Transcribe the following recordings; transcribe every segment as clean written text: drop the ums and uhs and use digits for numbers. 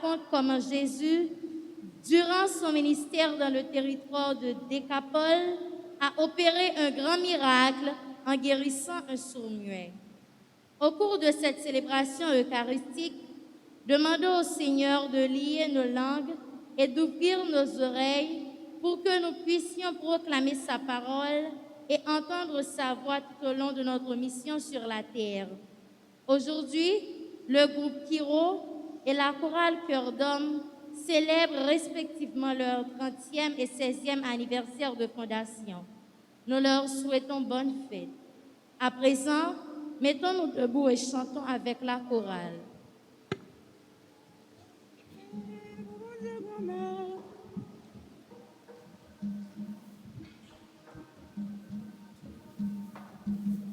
raconte comment Jésus, durant son ministère dans le territoire de Décapole, a opéré un grand miracle en guérissant un sourd-muet. Au cours de cette célébration eucharistique, demandons au Seigneur de lier nos langues et d'ouvrir nos oreilles pour que nous puissions proclamer sa parole et entendre sa voix tout au long de notre mission sur la terre. Aujourd'hui, le groupe Kiro et la chorale Cœur d'Homme célèbrent respectivement leur 30e et 16e anniversaire de fondation. Nous leur souhaitons bonne fête. À présent, mettons-nous debout et chantons avec la chorale.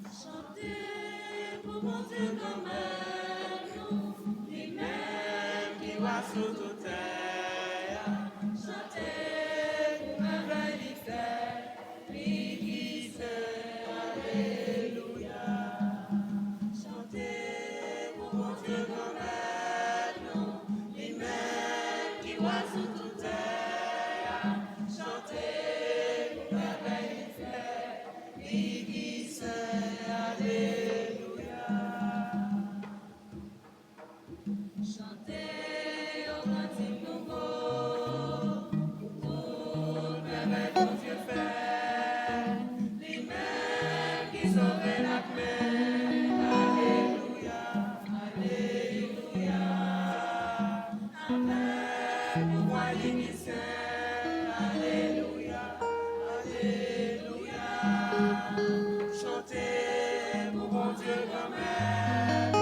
Chantez pour mon Dieu grand-mère, nous, lui-même qui va sous toute terre. Chantez pour merveille faire, lui qui sait, alléluia. Chantez pour mon Dieu grand-mère, nous, lui-même qui va sous toute terre. Chantez pour merveille faire, lui qui sait, alléluia. Chantez au cantique nouveau, tout merveille mon Dieu fait, lui-même qui sauve la plaie. Alléluia, alléluia. Amen, pour moi l'Église, alléluia, alléluia. Chantez pour mon Dieu grand-mère,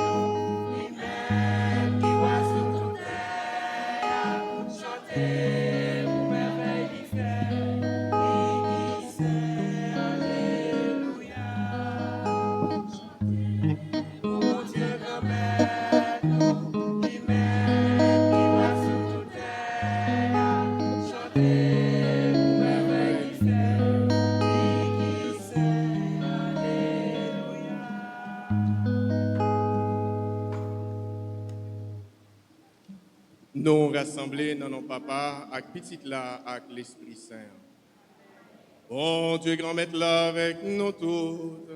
lui-même qui voit sur toute terre. Chantez pour merveille il fait, l'Église, alléluia. Chantez pour mon Dieu grand-mère, lui-même qui voit sur toute terre. Chantez pour merveille il fait, l'Église, alléluia. Nous rassemblés dans nos papas, avec petit là, avec l'Esprit Saint. Bon Dieu grand maître là avec nous tous.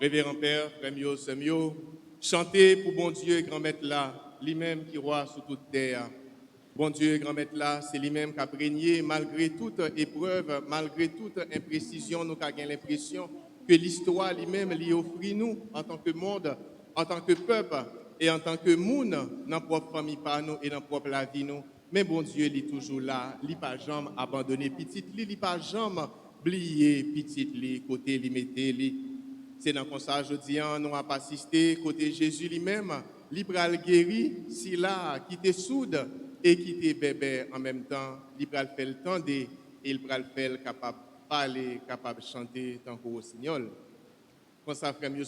Révérend Père, frère mio, sœur mio, chantez pour bon Dieu grand maître là, lui-même qui roi sur toute terre. Bon Dieu grand maître là, c'est lui-même qui a régné malgré toute épreuve, malgré toute imprécision, nous avons l'impression que l'histoire lui-même lui offre nous en tant que monde, en tant que peuple et en tant que monde, dans notre propre famille par nous et dans notre propre la vie nous. Mais bon Dieu, il est toujours là, il n'est pas jamais abandonné petit, il n'est pas jamais oublié petit, côté il mettait lui. C'est dans ça je dis, nous avons assisté côté Jésus lui-même, libéral guéri, si là, qui était soude et qui était bébé en même temps, libéral fait le temps et il le fait capable de parler, capable de chanter tant qu'au Seigneur. Quand ça frère mieux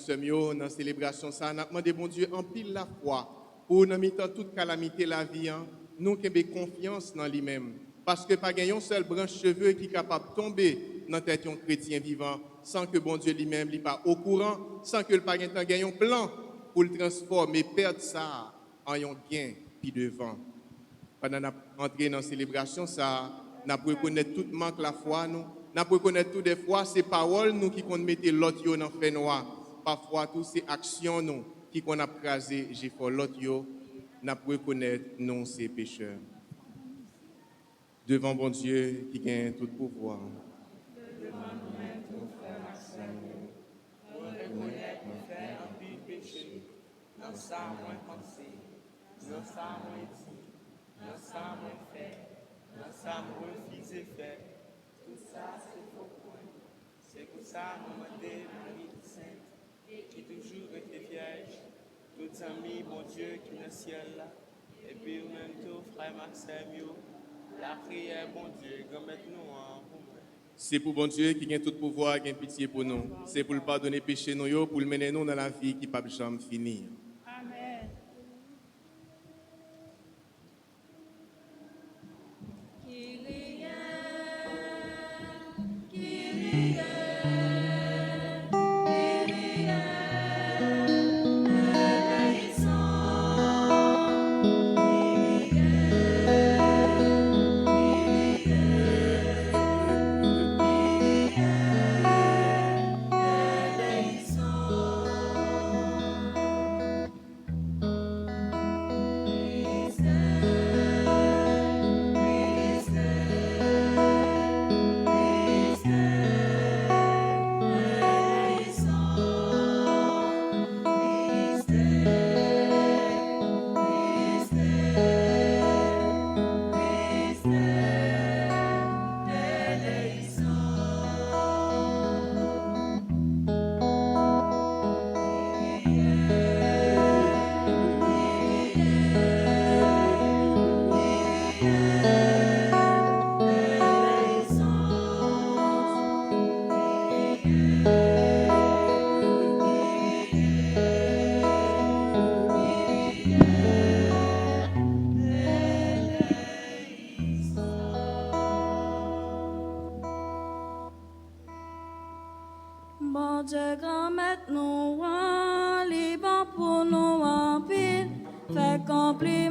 dans la célébration, ça, on a demandé bon Dieu en pile la foi pour nous mettre toute calamité la vie, nous qui avons confiance dans lui-même. Parce que pas un seul branche cheveux qui est capable de tomber dans la tête d'un chrétien vivant sans que bon Dieu lui-même n'est pas au courant, sans que le pas ait un plan pour le transformer, perdre ça en un gain puis devant. Pendant entrer dans la célébration, ça, nous pouvons reconnaître tout manque la foi, nous pouvons reconnaître tout des fois ces paroles nous qui qu'on mettait l'autre yo dans fait noir. Parfois toutes ces actions nous qui qu'on a crasé, j'ai fait l'autre yo, nous pouvons reconnaître non ces pécheurs. Devant bon Dieu qui gagne tout pouvoir. Reconnaître nos faits en pile péché, nos ça moins pensé, nos ça moins dit, nos ça moins fait, nos ça moins refusé fait. Tout ça c'est faux point. C'est pour ça nous demandons Marie Sainte, qui toujours était vierge, tous amis, bon Dieu qui est dans le ciel là, et puis même tout frère Maxime, la prière, bon Dieu, remettez-nous en vous. C'est pour bon Dieu qui a tout pouvoir, qui a pitié pour nous. C'est pour le pardonner péché nous, pour le mener nous dans la vie qui ne peut jamais finir. Amen. Kyrie,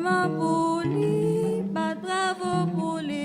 compliment pour lui, pas de bravo pour lui.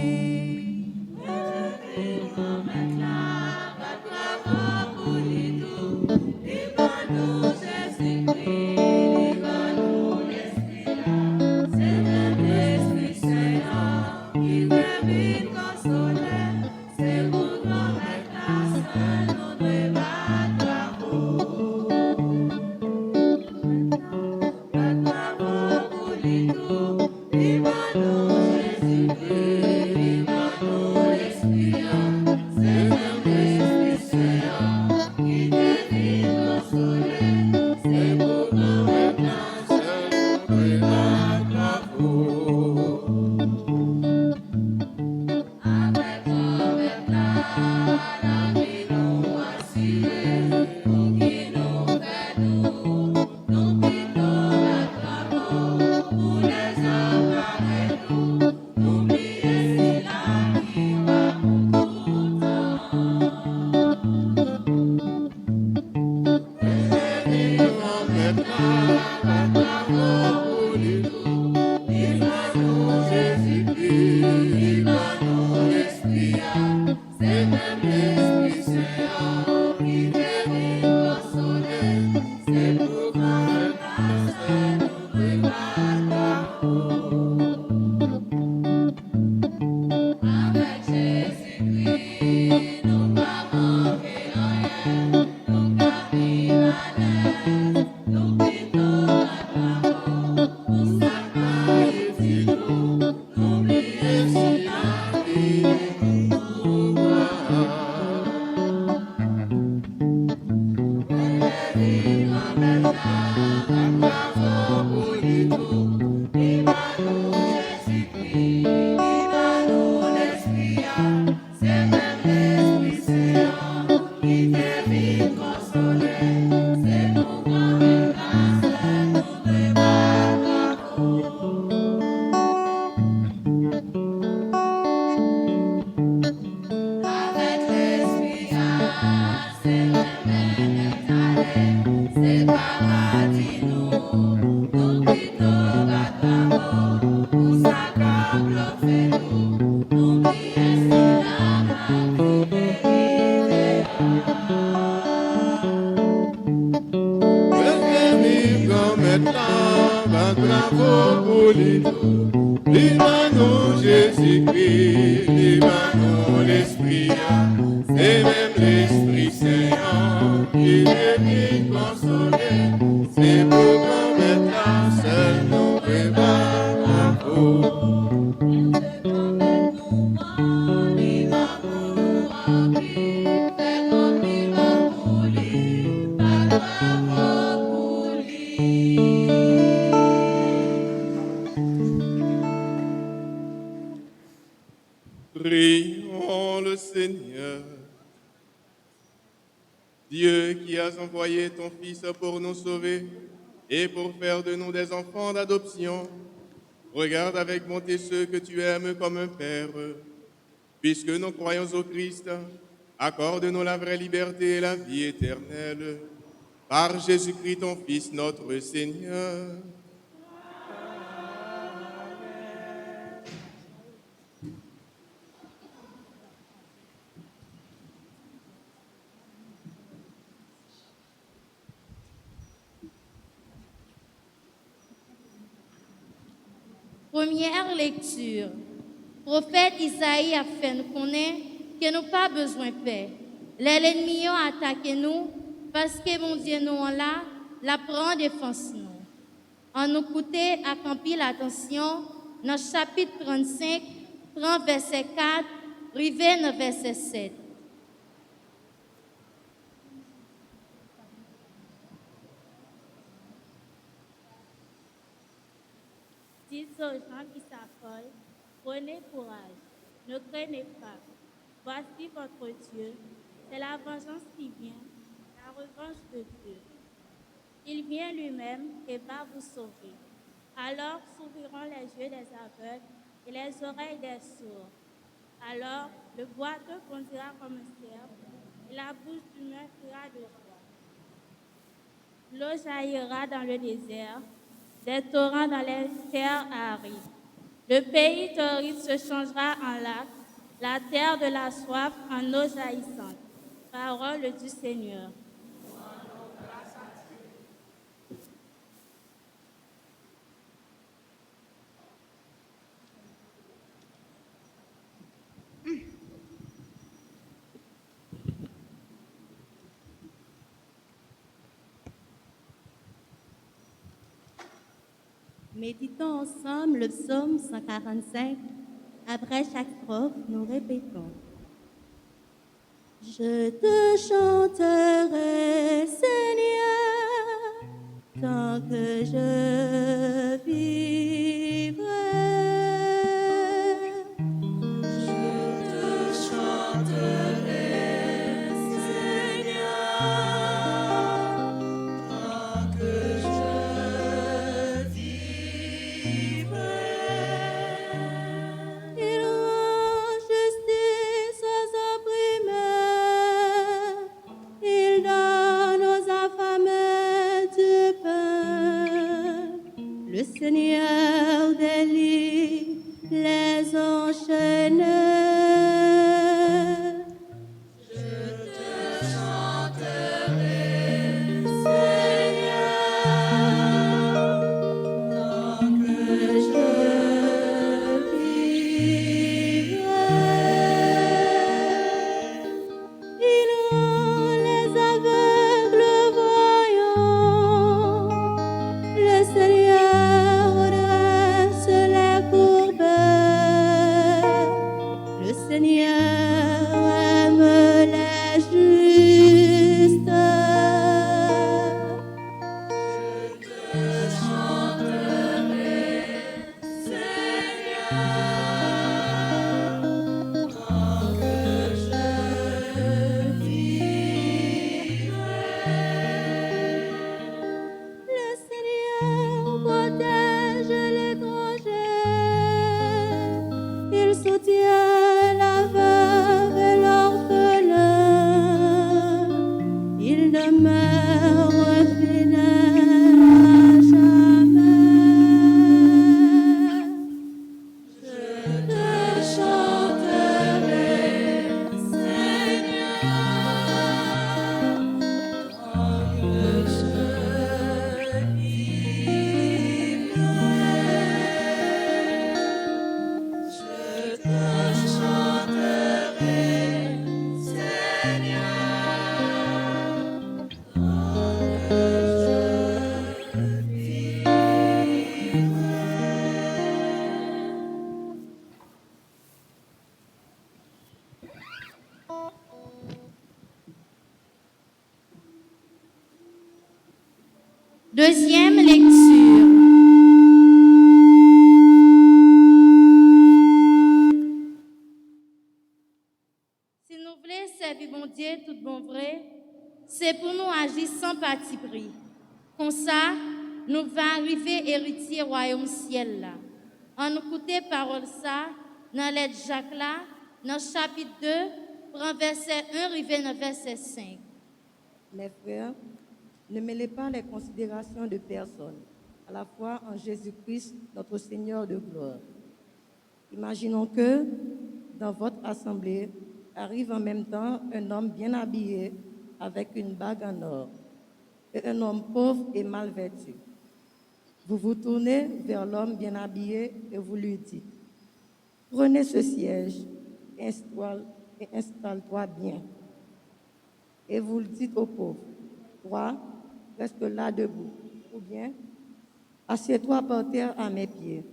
Bravo pour lui, vive-nous Jésus-Christ, vive-nous l'Esprit, c'est même l'Esprit Saint qui vient consoler, c'est pour qu'on mette la seule nous prépare bravo. Prions le Seigneur. Dieu qui as envoyé ton Fils pour nous sauver et pour faire de nous des enfants d'adoption, regarde avec bonté ceux que tu aimes comme un Père. Puisque nous croyons au Christ, accorde-nous la vraie liberté et la vie éternelle. Par Jésus-Christ, ton Fils, notre Seigneur. Première lecture. Prophète Isaïe a fait nous connaître que nous pas besoin de paix. L'ennemi a attaqué nous parce que mon Dieu nous en là, la prend défense nous. En nous écouter à camper l'attention dans le chapitre 35, 30 verset 4, rivé dans verset 7. Dites aux gens qui s'affolent, prenez courage, ne craignez pas. Voici votre Dieu, c'est la vengeance qui vient, la revanche de Dieu. Il vient lui-même et va vous sauver. Alors s'ouvriront les yeux des aveugles et les oreilles des sourds. Alors le boiteux bondira comme un cerf et la bouche du muet criera de joie. L'eau jaillira dans le désert, des torrents dans les terres arides. Le pays torride se changera en lac, la terre de la soif en eau jaillissante. Parole du Seigneur. Méditons ensemble le psaume 145. Après chaque strophe, nous répétons. Je te chanterai, Seigneur, tant que je vivrai. Je te chanterai, Seigneur, tant que je vivrai. Il rend justice aux opprimés, il donne aux affamés du pain. Le Seigneur délie les enchaînés. Je te chanterai, Seigneur, tant que je vivrai. Il rend les aveugles voyants. Le Seigneur redresse les courbés. Le Seigneur aime les justes. Je te chanterai, Seigneur, tant que je vivrai. Le Seigneur protège l'étranger, il soutient la veuve et l'orphelin, il demeure fidèle à jamais. Je te chanterai, Seigneur, tant que je vivrai. Je te chanterai, Seigneur, tant que je vivrai. Deuxième lecture. Si nous voulons servir bon Dieu tout bon vrai, c'est pour nous agir sans parti pris. Comme ça, nous va arriver héritier royaume ciel là. En nous écouter parole ça, dans l'aide Jacques là, dans chapitre 2, prend verset 1, arrivé dans verset 5. Mes frères, ne mêlez pas les considérations de personne, à la fois en Jésus-Christ, notre Seigneur de gloire. Imaginons que, dans votre assemblée, arrive en même temps un homme bien habillé avec une bague en or et un homme pauvre et mal vêtu. Vous vous tournez vers l'homme bien habillé et vous lui dites, « Prenez ce siège et installe-toi bien. » Et vous le dites au pauvre, « Toi, reste là debout. » Ou bien, « Assieds-toi par terre à mes pieds. »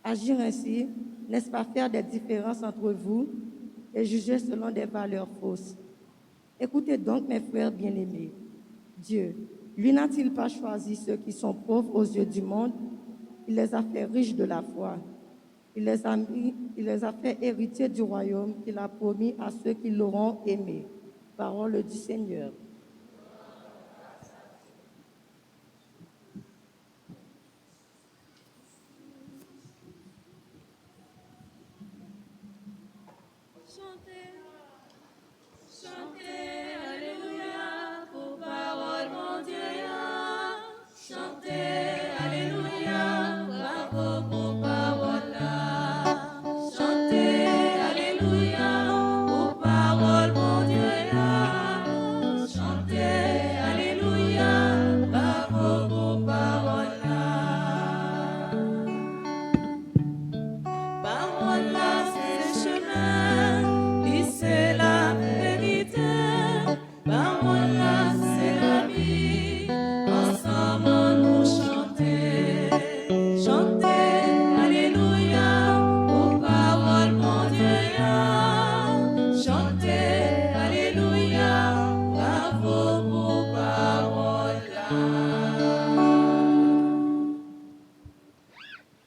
Agir ainsi, n'est-ce pas faire des différences entre vous et juger selon des valeurs fausses? Écoutez donc, mes frères bien-aimés. Dieu, lui n'a-t-il pas choisi ceux qui sont pauvres aux yeux du monde? Il les a fait riches de la foi. Il les a fait héritiers du royaume qu'il a promis à ceux qui l'auront aimé. Parole du Seigneur. Chantez, chantez, alléluia, pour parole mon Dieu. Chantez, alléluia.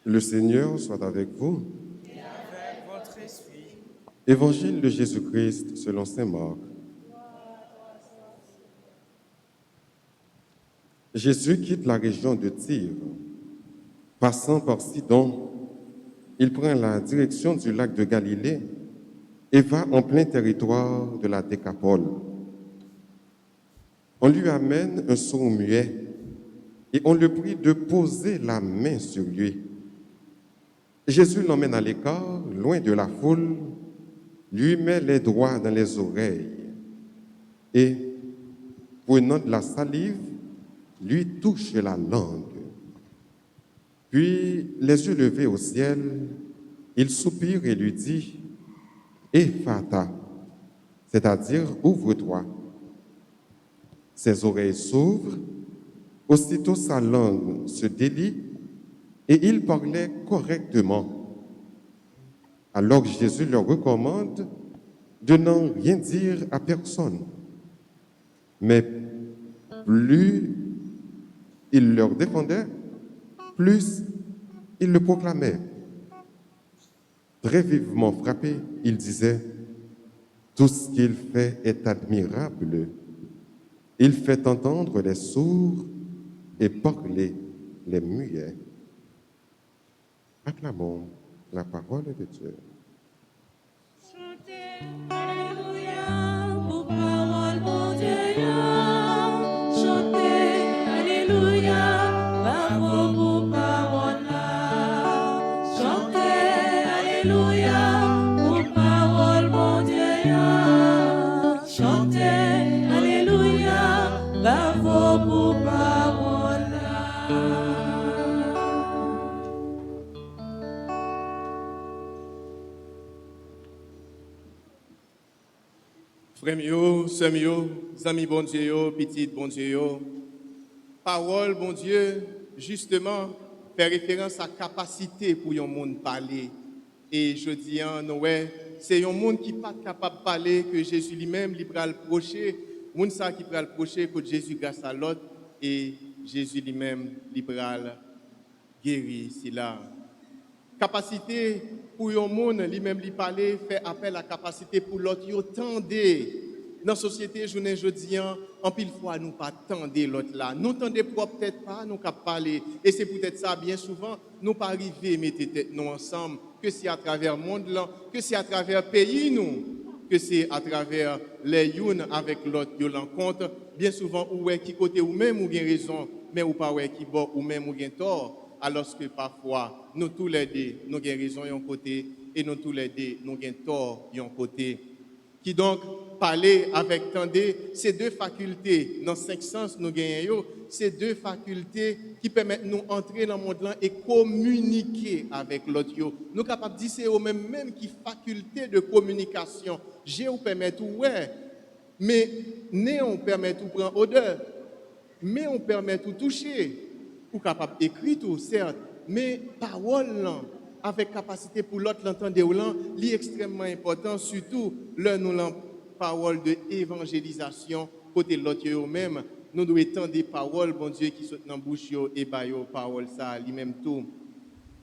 Le Seigneur soit avec vous. et avec votre esprit. Évangile de Jésus-Christ selon saint Marc. Jésus quitte la région de Tyr. Passant par Sidon, il prend la direction du lac de Galilée et va en plein territoire de la Décapole. On lui amène un sourd-muet et on le prie de poser la main sur lui. Jésus l'emmène à l'écart, loin de la foule, lui met les doigts dans les oreilles et, prenant de la salive, lui touche la langue. Puis, les yeux levés au ciel, il soupire et lui dit « Ephata », c'est-à-dire « ouvre-toi ». Ses oreilles s'ouvrent, aussitôt sa langue se délie et il parlait correctement. Alors Jésus leur recommande de n'en rien dire à personne. Mais plus il leur défendait, plus il le proclamait. Très vivement frappé, il disait « Tout ce qu'il fait est admirable. Il fait entendre les sourds et parler les muets. » Acclamons la parole de Dieu. Chantez, Alléluia, pour parole, mon Dieu. Chantez, Alléluia, bravo pour parole là. Chantez, Alléluia, pour parole, mon Dieu. Chantez, Alléluia, bravo pour parole là. Frères mio, sœurs mio, amis bon Dieu, yo, petites bon Dieu, yo. Parole bon Dieu, justement, fait référence à capacité pour un monde parler. Et je dis en ouais, c'est un monde qui pas capable de parler que Jésus lui-même lui pral procher, monde ça qui pral procher que Jésus grâce à l'autre et Jésus lui-même lui pral guérir c'est là. Capacité pour un monde lui-même lui parler fait appel à capacité pour l'autre yo tendre. Dans la société journée jeudi en pile fois nous pas tendre l'autre là. Nous tendez peut-être pas nous cap parler et c'est peut-être ça bien souvent nous pas arriver mettre tête nous ensemble que c'est à travers le monde là, que c'est à travers pays nous, que c'est à travers les youn avec l'autre yo rencontre bien souvent ou est qui côté ou même ou bien raison mais ou pas ouais qui bon ou même ou bien tort. Alors que parfois, nous tous les deux, nous avons raison d'un côté et nous tous les deux, nous avons tort d'un côté. Qui donc, parler avec tendez, ces deux facultés, dans 5 sens, nous gagnons, ces deux facultés qui permettent de nous entrer dans le monde là et communiquer avec l'autre. Nous sommes capables de dire c'est eux-mêmes qui faculté de communication. J'ai ou permet tout, ouais, mais on permet tout prendre odeur, mais on permet tout toucher. Ou capable d'écrire tout, certes, mais parole là, avec capacité pour l'autre l'entendre ou là, c'est extrêmement important, surtout là nous l'en parole de évangélisation côté l'autre eux-mêmes, nous devons entendre des paroles, bon Dieu, qui sont dans la bouche et baillot parole ça lui-même tout.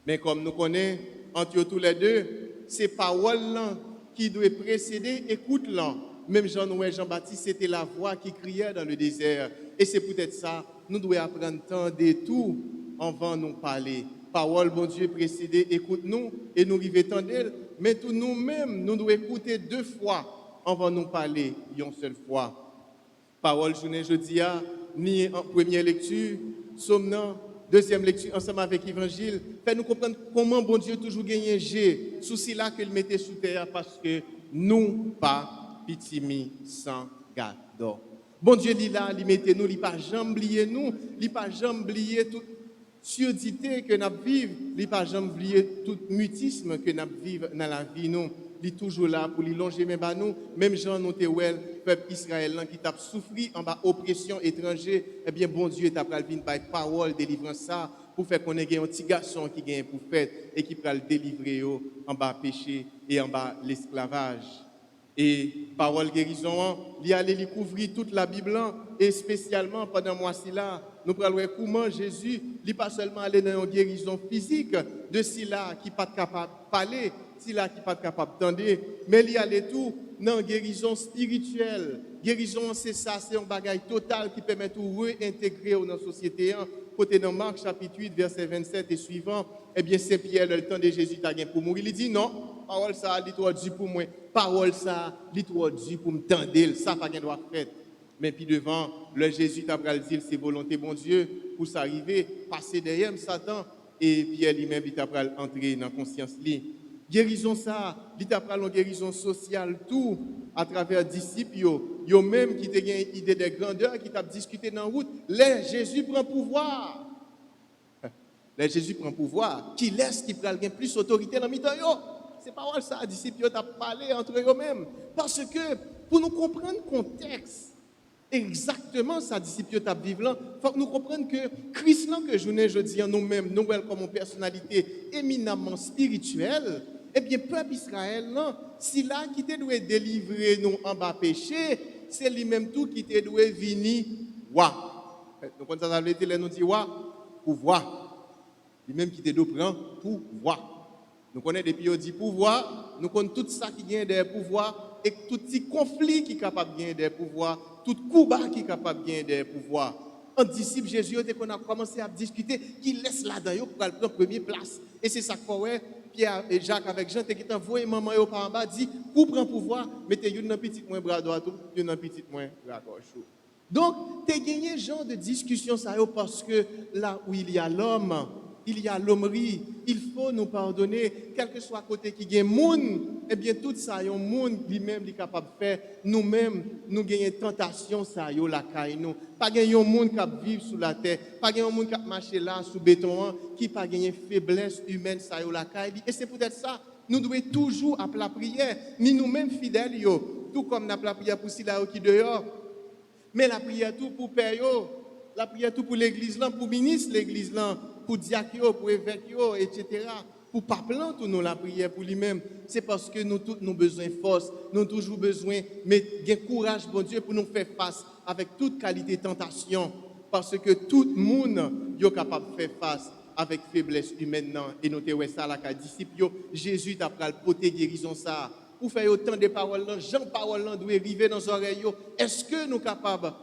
Mais comme nous connaissons entre tous les deux, ces paroles là qui doivent précéder, écoute là. Même Jean-Baptiste, c'était la voix qui criait dans le désert. Et c'est peut-être ça, nous devons apprendre tant de tout avant de nous parler. Parole, bon Dieu, précédée, écoute-nous et nous vivons tant d'elle. Mais tout nous-mêmes, nous devons écouter 2 fois avant de nous parler une seule fois. Parole, journée, jeudi, ni en première lecture, somnant, deuxième lecture, ensemble avec l'évangile, fait nous comprendre comment bon Dieu toujours gagné G, souci là qu'il mettait sous terre parce que nous pas pitimi sans gado. Bon Dieu dit là, il mettez nous, il pas jamais oublier nous, il pas jamais oublier toute surdité que nous vivons, il pas jamais oublier tout mutisme que nous vivons dans la vie nous. Il est toujours là pour lui longer même à nous, même Jean nous peuple israélien qui t'a souffri en bas oppression étrangère, eh bien bon Dieu t'a pral vinn par parole délivrance ça pour faire qu'on ait un petit garçon qui gagne pour faire et qui pral délivrer en bas péché et en bas l'esclavage. Et parole guérison, il allait lui couvrir toute la Bible et spécialement pendant mois-ci là, nous prenons comment Jésus, il pas seulement aller dans une guérison physique de ceux-là qui pas capable de parler, ceux-là qui pas capable d'entendre, mais il allait tout dans une guérison spirituelle. Guérison, c'est ça, c'est un bagage total qui permet de réintégrer dans la société. Côté dans Marc chapitre 8, verset 27 et suivant, eh bien, c'est Pierre, le temps de Jésus, t'a pour mourir. Il dit non, parole ça, il trop dur pour moi. Parole ça, il trop dur pour me tendre. Ça, pas qu'un doit faire. Mais puis devant, le Jésus t'a dit, c'est volonté, bon Dieu, pour s'arriver, passer derrière Satan. Et Pierre lui-même, il t'a entrer dans la conscience. Guérison ça, il t'a une guérison sociale, tout, à travers les disciples, yo même qui te une idée de grandeur, qui t'a discuté dans la route. Là, Jésus prend pouvoir. Là, Jésus prend pouvoir. Qui laisse qui prend plus d'autorité dans le milieu. C'est pas ça, les disciples t'a parlé entre eux-mêmes. Parce que, pour nous comprendre le contexte, exactement ça, disciples t'a vivre là, il faut que nous comprenions que Christ, que je dis nous-mêmes, nous comme une personnalité éminemment spirituelle, eh bien, peuple Israël, si là qui te doit délivrer nous en bas péché, c'est lui-même tout qui te doit venir, Donc, quand ça veut dire, nous dit, pouvoir. Lui-même qui te doit prendre pouvoir. Nous connaissons depuis on dit pouvoir, nous connaissons tout ça qui gagne des pouvoirs et tout petit conflit qui est capable de gagner des pouvoirs, tout coup bas qui est capable de gagner des pouvoirs. En disciple Jésus, on a commencé à discuter, qui laisse là-dedans pour prendre la première place. Et c'est ça qu'on voit. Pierre et Jacques avec Jean, qui envoyé maman par en bas, dit, pour prendre pouvoir, mettez une petit moins bras droit, une petit moins bras gauche. Donc, tu as gagné ce genre de discussion ça, parce que là où il y a l'homme, il y a l'hommerie, il faut nous pardonner, quel que soit côté qui gagne monde, eh bien tout ça, il monde lui-même est capable de faire, nous-mêmes, nous gagnons tentation ça, la caille nous. Pas gagner un monde qui vit sous la terre, pas gagner un monde qui marche là sous béton, qui pas gagner faiblesse humaine ça la caille. Et c'est peut-être ça, nous devons toujours appeler la prière, ni nous-mêmes fidèles tout comme nous appelons la prière pour ceux qui dehors. Mais la prière tout pour père la prière tout pour l'église là, pour ministre l'église là, pour diacre, pour évêque, etc. Pour pas plan tout nous la prière pour lui-même. C'est parce que nous tous nous besoin de force, nous avons toujours besoin de courage, bon Dieu, pour nous faire face avec toute qualité de tentation. Parce que tout le monde est capable de faire face avec faiblesse humaine. Et nous avons ça la disciple. Jésus t'a pris le poté guérison ça. Pour faire autant de paroles, Jean parole doit arriver dans nos oreilles. Est-ce que nous sommes capables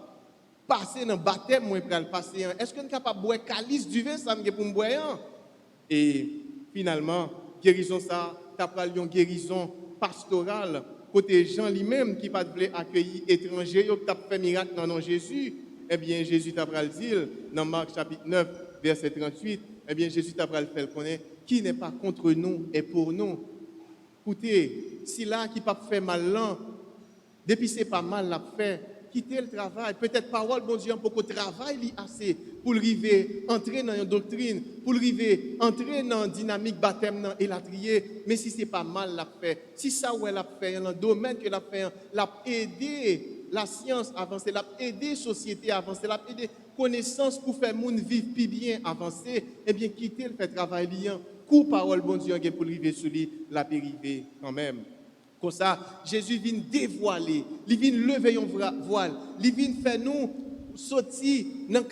passer dans le baptême, moi, pour le passer? Est-ce que nous sommes capables de boire calice du vin, ça me pour me boire? Et finalement, guérison ça, tu as une guérison pastorale, côté Jean lui-même qui pas voulu accueillir étrangers, qui a fait miracle dans le nom de Jésus. Eh bien, Jésus t'a pris le dire, dans Marc chapitre 9, verset 38, eh bien, Jésus t'a pris le faire connaître, qui n'est pas contre nous et pour nous. Écoutez, si là qui pas fait mal là, depuis c'est pas mal l'a fait, quitter le travail, peut-être parole bon Dieu pour que travail li assez pour arriver entrer dans une doctrine, pour arriver entrer dans une dynamique baptême et la trier, mais si c'est pas mal l'a fait, si ça ouais l'a fait dans le domaine que l'a fait, l'a aider la science avancer, l'a aider la société avancer, l'a aider connaissance pour faire monde vivre plus bien avancer, eh bien quitter le fait travail liant, coup parole bon Dieu pour arriver sur lui la périvé quand même. Comme ça, Jésus vient dévoiler, il vient lever un voile, il vient faire nous sortir dans le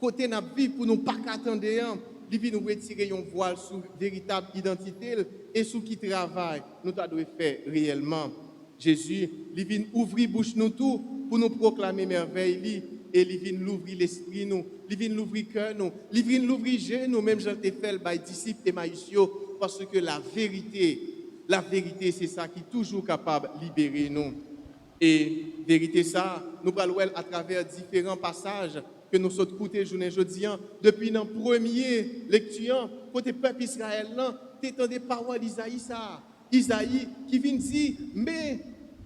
côté de notre vie pour nous pas attendre, il vient nous retirer un voile sur la véritable identité et sur qui travail nous devons faire réellement. Jésus, il vient ouvrir bouche nous tout pour nous proclamer merveille, et il vient l'ouvrir l'esprit nous, il vient l'ouvrir cœur nous, il vient l'ouvrir nous, même Jean te fait le disciple Emmaüs, parce que la vérité, c'est ça qui est toujours capable de libérer nous. Et vérité ça, nous parlons à travers différents passages que nous sommes écoutés journée jeudi, depuis la première lecture, côté peuple Israël, tu entends des paroles d'Isaïe ça. Isaïe qui vient dire, mais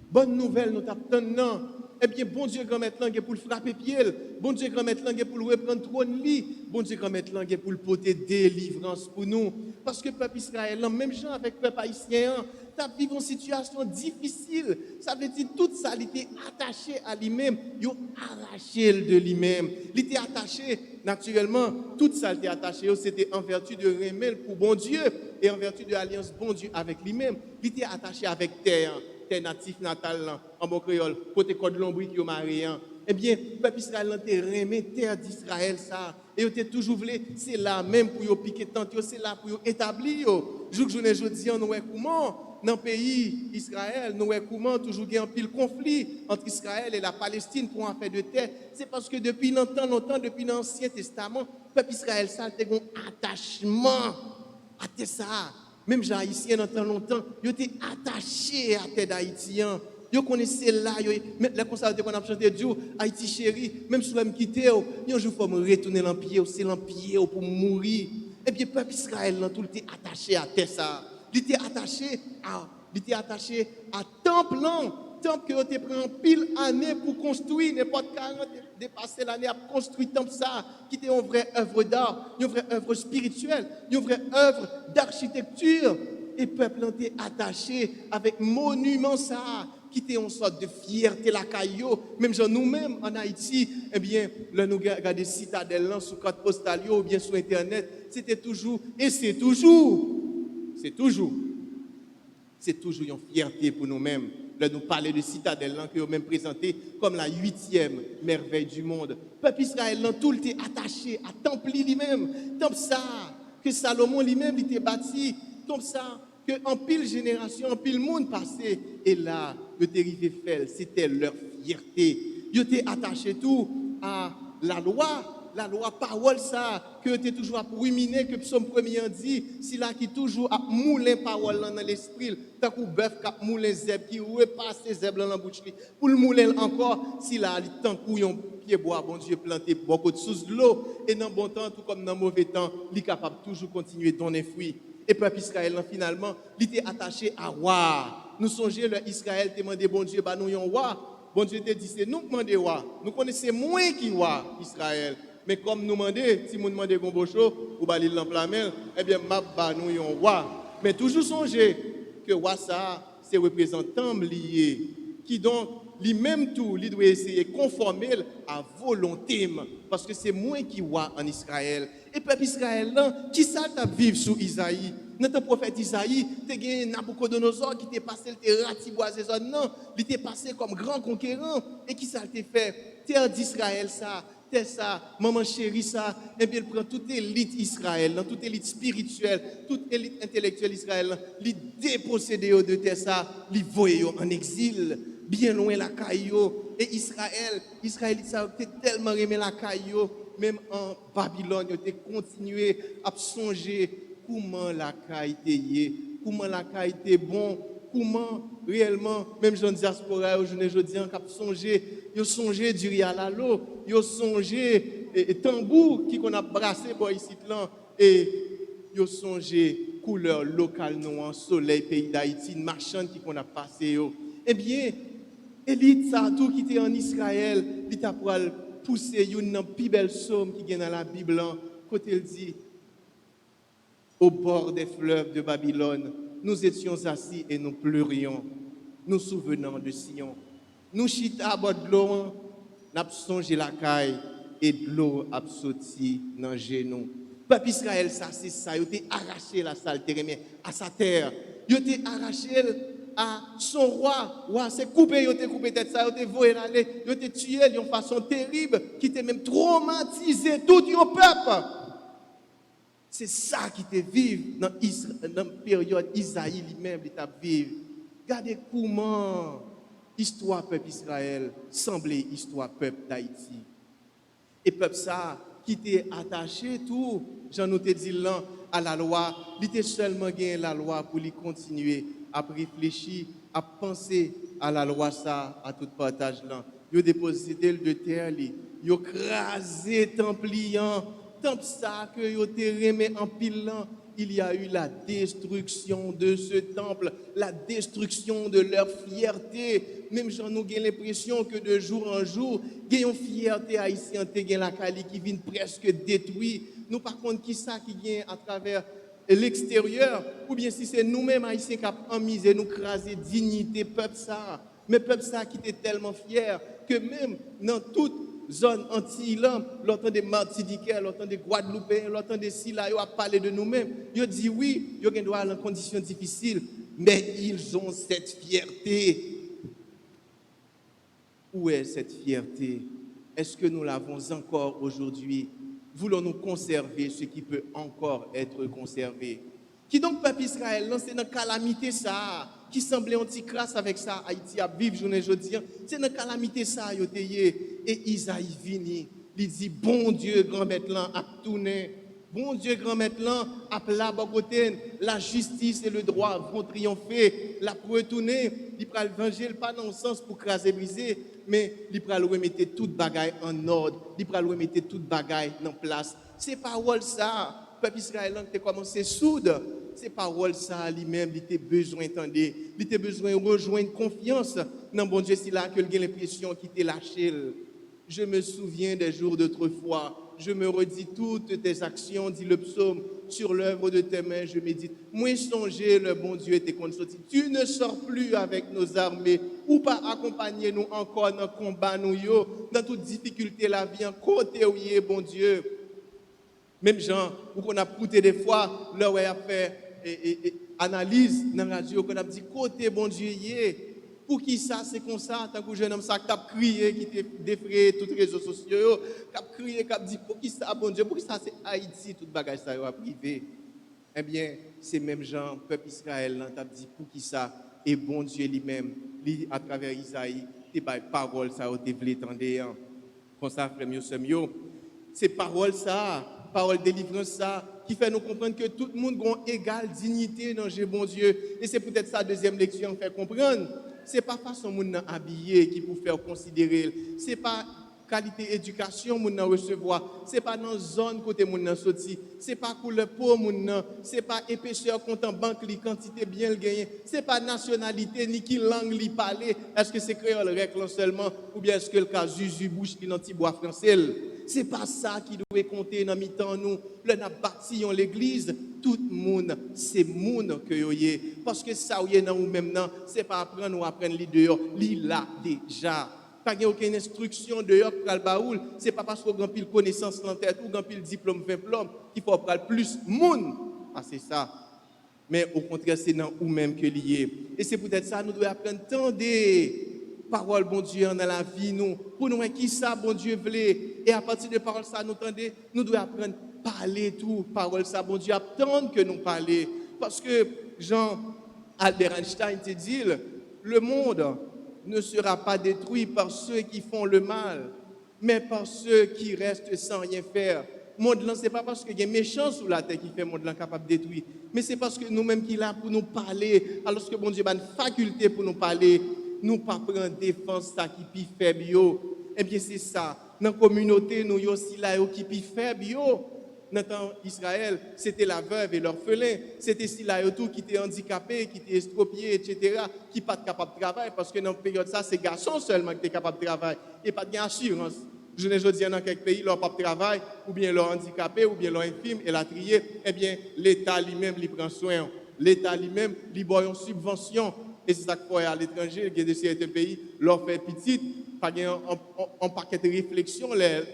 bonne nouvelle, nous t'attendons. Eh bien, bon Dieu, grand mettre langue pour le frapper pied. Bon Dieu, grand mettre langue pour le reprendre trône lit. Bon Dieu, grand mettre langue pour le porter délivrance pour nous. Parce que peuple Israël, même gens avec peuple haïtien, tu as vécu une situation difficile. Ça veut dire tout ça, il était attaché à lui-même. Il a arraché de lui-même. Il était attaché, naturellement, tout ça il était attaché. C'était en vertu de remède pour bon Dieu et en vertu de l'alliance bon Dieu avec lui-même. Il était attaché avec terre. terre natif natal là, en bon créole, côté Côte Lombri qui est marié. Eh bien, le peuple Israël a remis terre d'Israël ça. Et ils ont toujours voulu, c'est là même pour y piquer tant, c'est là pour y établir. Jour journée jeudi, on voit comment dans le pays Israël, nous voyons comment toujours il y a un pile conflit entre Israël et la Palestine pour un fait de terre. C'est parce que depuis longtemps, depuis l'Ancien Testament, le peuple Israël ça a un attachement à ça. Même les Haïtiens dans longtemps, ils étaient attachés à la terre d'Haïtien. Yo connaissez là, même les conservateurs qu'on a chanté Dieu, Haïti chéri, même si je me quitte, un jour faut me retourner l'empire, c'est l'empire pour mourir. Et bien peuple Israël tout était attaché à terre ça. Il était attaché à temple que vous avez pris en pile année pour construire, n'importe 40 dépasser l'année à construire temple ça, qui était une vraie œuvre d'art, une vraie œuvre spirituelle, une vraie œuvre d'architecture. Et le peuple était attaché avec monument ça, qui était une sorte de fierté la caillou. Même genre nous-mêmes en Haïti, eh bien, là nous regardons citadelle sur carte postale ou bien sur internet, c'était toujours et c'est toujours une fierté pour nous-mêmes. Là nous parler de citadelle que nous même présenté comme la 8e merveille du monde. Le peuple Israël tout était attaché à temple lui-même, temple ça que Salomon lui-même était bâti, comme ça que en pile génération, en pile monde passé, et là, le dérivé fait, c'était leur fierté. Ils étaient attachés tout à la loi parole ça, que était toujours à ruminer, que Psaume 1er dit, si là qui toujours à mouler parole dans l'esprit, tant que bœuf qui moule zèbre, qui repasse zèbre dans la bouche, pour le mouler encore, si là, tant que yon pied bois, bon Dieu, planté beaucoup de sous de l'eau, et dans bon temps, tout comme dans mauvais temps, il est capable toujours continuer de donner fruits. Et le peuple Israël, finalement, il était attaché à roi. Nous songeons, Israël te demandé, bon Dieu, bah nous yon roi. Bon Dieu te dit, c'est nous qui demandons roi. Nous connaissons moins qui roi, Israël. Mais comme nous demandons, si nous demandons Gombocho ou Balil Lamplamel, eh bien, nous yon roi. Mais toujours songer que roi ça, c'est représentant lié. Qui donc, lui-même tout, il doit essayer de conformer à volonté. Parce que c'est moi qui roi en Israël. Et peuple Israël, qui ça t'a vivre sous Isaïe? Notre prophète Isaïe, tu as gagné Nabucodonosor qui t'est passé, il t'est ratiboisé, non, il t'est passé comme grand conquérant. Et qui ça t'a fait? Terre d'Israël, ça, terre ça, maman chérie, ça. Et bien, il prend toute élite Israël, toute élite spirituelle, toute élite intellectuelle Israël, il dépossédé de terre ça, il voyait en exil, bien loin la caillou. Et Israël, ça a tellement aimé la caillou. Même en Babylone, ils ont continué à songer comment la caille était, comment la caille était bon, comment réellement, même Jean Diaspora, aujourd'hui, ils ont songé du rial à l'eau, ils ont songé tambour qui qu'on a brassé pour ici, et ils ont songé couleur locale, noire, soleil, pays d'Haïti, une marchande qui qu'on a passé. Eh bien, élite, ça tout qui était en Israël, il t'a pousser une plus belle somme qui est dans la Bible, côté il dit, au bord des fleuves de Babylone, nous étions assis et nous pleurions, nous souvenant de Sion. Nous chita à bord de l'eau, nous avons songé la caille et de l'eau a sauté dans le genou. Peuple Israël, ça c'est ça, il a arraché la saleté à sa terre, il a arraché à son roi. C'est coupé, il a coupé tête ça, il a volé l'aller, il a tué d'une façon terrible, qui t'a même traumatisé tout le peuple. C'est ça qui te vive dans la période Isaïe lui-même, il t'a vécu. Regardez comment l'histoire peuple Israël semblait histoire peuple d'Haïti. Et peuple ça, qui était attaché tout, j'en nous te dit là, à la loi, il était seulement gagné la loi pour lui continuer à réfléchir, à penser à la loi ça, à tout partage là. Il a déposé de terre, il a crasé templiant, tant ça que il a remis en pile. Il y a eu la destruction de ce temple, la destruction de leur fierté. Même j'en ai l'impression que de jour en jour, il y a une fierté haïtienne, il y a la Cali qui vient presque détruire. Nous, par contre, qui ça qui vient à travers l'extérieur, ou bien si c'est nous-mêmes haïtiens qui avons mis et nous craser dignité, peuple ça. Mais peuple ça qui était tellement fier que même dans toute zone anti-Ilam, l'autant des Martiniquais, l'autant des Guadeloupéens, l'autant des Sila, ils ont parlé de nous-mêmes. Ils ont dit oui, ils ont droit à une condition difficile. mais ils ont cette fierté. Où est cette fierté? Est-ce que nous l'avons encore aujourd'hui? Voulons-nous conserver ce qui peut encore être conservé? Qui donc, peuple Israël, c'est dans la calamité ça, qui semblait anti-crasse avec ça, Haïti a vivre journée jeudi, c'est dans la calamité ça, et Isaïe vini, il dit, bon Dieu, grand maître a tourné, bon Dieu, grand maître a plat côté, la justice et le droit vont triompher, la pour retourner, il prend l'évangile pas dans le sens pour craser briser, mais il prend le remettre toute bagaille en ordre, il prend le remettre toute bagaille en place. C'est parole ça. Peuple israélien qui a commencé soude, c'est parole ça lui-même, il a besoin d'entendre, il a besoin de rejoindre confiance dans bon Dieu, c'est là que il a l'impression qu'il t'a lâché. Je me souviens des jours d'autrefois, je me redis toutes tes actions, dit le psaume, sur l'œuvre de tes mains, je médite. Moi, songer, le bon Dieu était sorti. Tu ne sors plus avec nos armées, ou pas accompagner nous encore dans le combat, nous, dans toute difficulté, la vie, en côté, oui, bon Dieu. Même gens, où on a pouté des fois, là où il a fait analyse dans la radio, qu'on a dit côté bon Dieu, pour qui ça, c'est comme ça, tant que jeune homme, ça, qui a crié, qui t'a défrayé tous les réseaux sociaux, qui a crié, qui a dit, pour qui ça, bon Dieu, pour qui ça, c'est Haïti, tout bagage ça a privé. Eh bien, ces mêmes gens, peuple Israël, t'a dit, pour qui ça, et bon Dieu lui-même, à travers Isaïe, tes paroles, ça a été tendé, comme ça, frère mieux, ces paroles, ça, parole délivrance ça qui fait nous comprendre que tout le monde a égale dignité dans le bon Dieu et c'est peut-être ça deuxième lecture fait comprendre c'est pas façon monde habillé qui pour faire considérer c'est pas qualité éducation moun nan recevoir c'est pas dans zone côté moun nan sorti c'est pas couleur peau moun nan c'est pas épaisseur compte en banque li quantité bien le gagner c'est pas nationalité ni qui langue li parler est-ce que c'est créole reclan seulement ou bien est-ce que le cas Zuzu bouche qui dans petit bois français c'est pas ça qui doit compter dans mi-temps nous le n'a bâti en l'église tout le monde c'est monde que yoyé parce que ça yoyé dans ou même non c'est pas apprendre ou apprendre li dehors li là déjà pas aucune instruction dehors pour le baoul c'est pas parce qu'on a pile connaissance en tête ou grand pile diplôme 20 diplôme qu'il faut prendre plus monde ah c'est ça mais au contraire c'est dans ou même que lié et c'est peut-être ça nous devons apprendre tant des parole bon Dieu dans la vie nous pour nous qui ça bon Dieu voulait et à partir de parole ça nous tendez nous devons apprendre parler tout parole ça bon Dieu attendre que nous parler parce que Jean Albert Einstein te dit le monde ne sera pas détruit par ceux qui font le mal mais par ceux qui restent sans rien faire. Monde là c'est pas parce que il y a méchant sous la terre qui fait monde là capable de détruire mais c'est parce que nous-mêmes qui là pour nous parler alors que bon Dieu a une faculté pour nous parler nous pas prendre défense ça qui pi faible yo eh bien c'est ça dans communauté nous yo aussi là qui pi faible yo dans temps Israël c'était la veuve et l'orphelin c'était si là yo tout qui était handicapé qui était estropié etc. qui pas capable de travailler parce que dans période ça c'est garçons seulement qui étaient capables de travailler et pas d'assurance je ne dis dans quelques pays leur pas de travail ou bien leur handicapé ou bien leur infirme et la trier eh bien l'état lui-même lui prend soin l'état lui-même lui boit une subvention. Et c'est ça qu'il faut à l'étranger, il y a des certains pays, leur fait petite, pas un paquet de réflexion,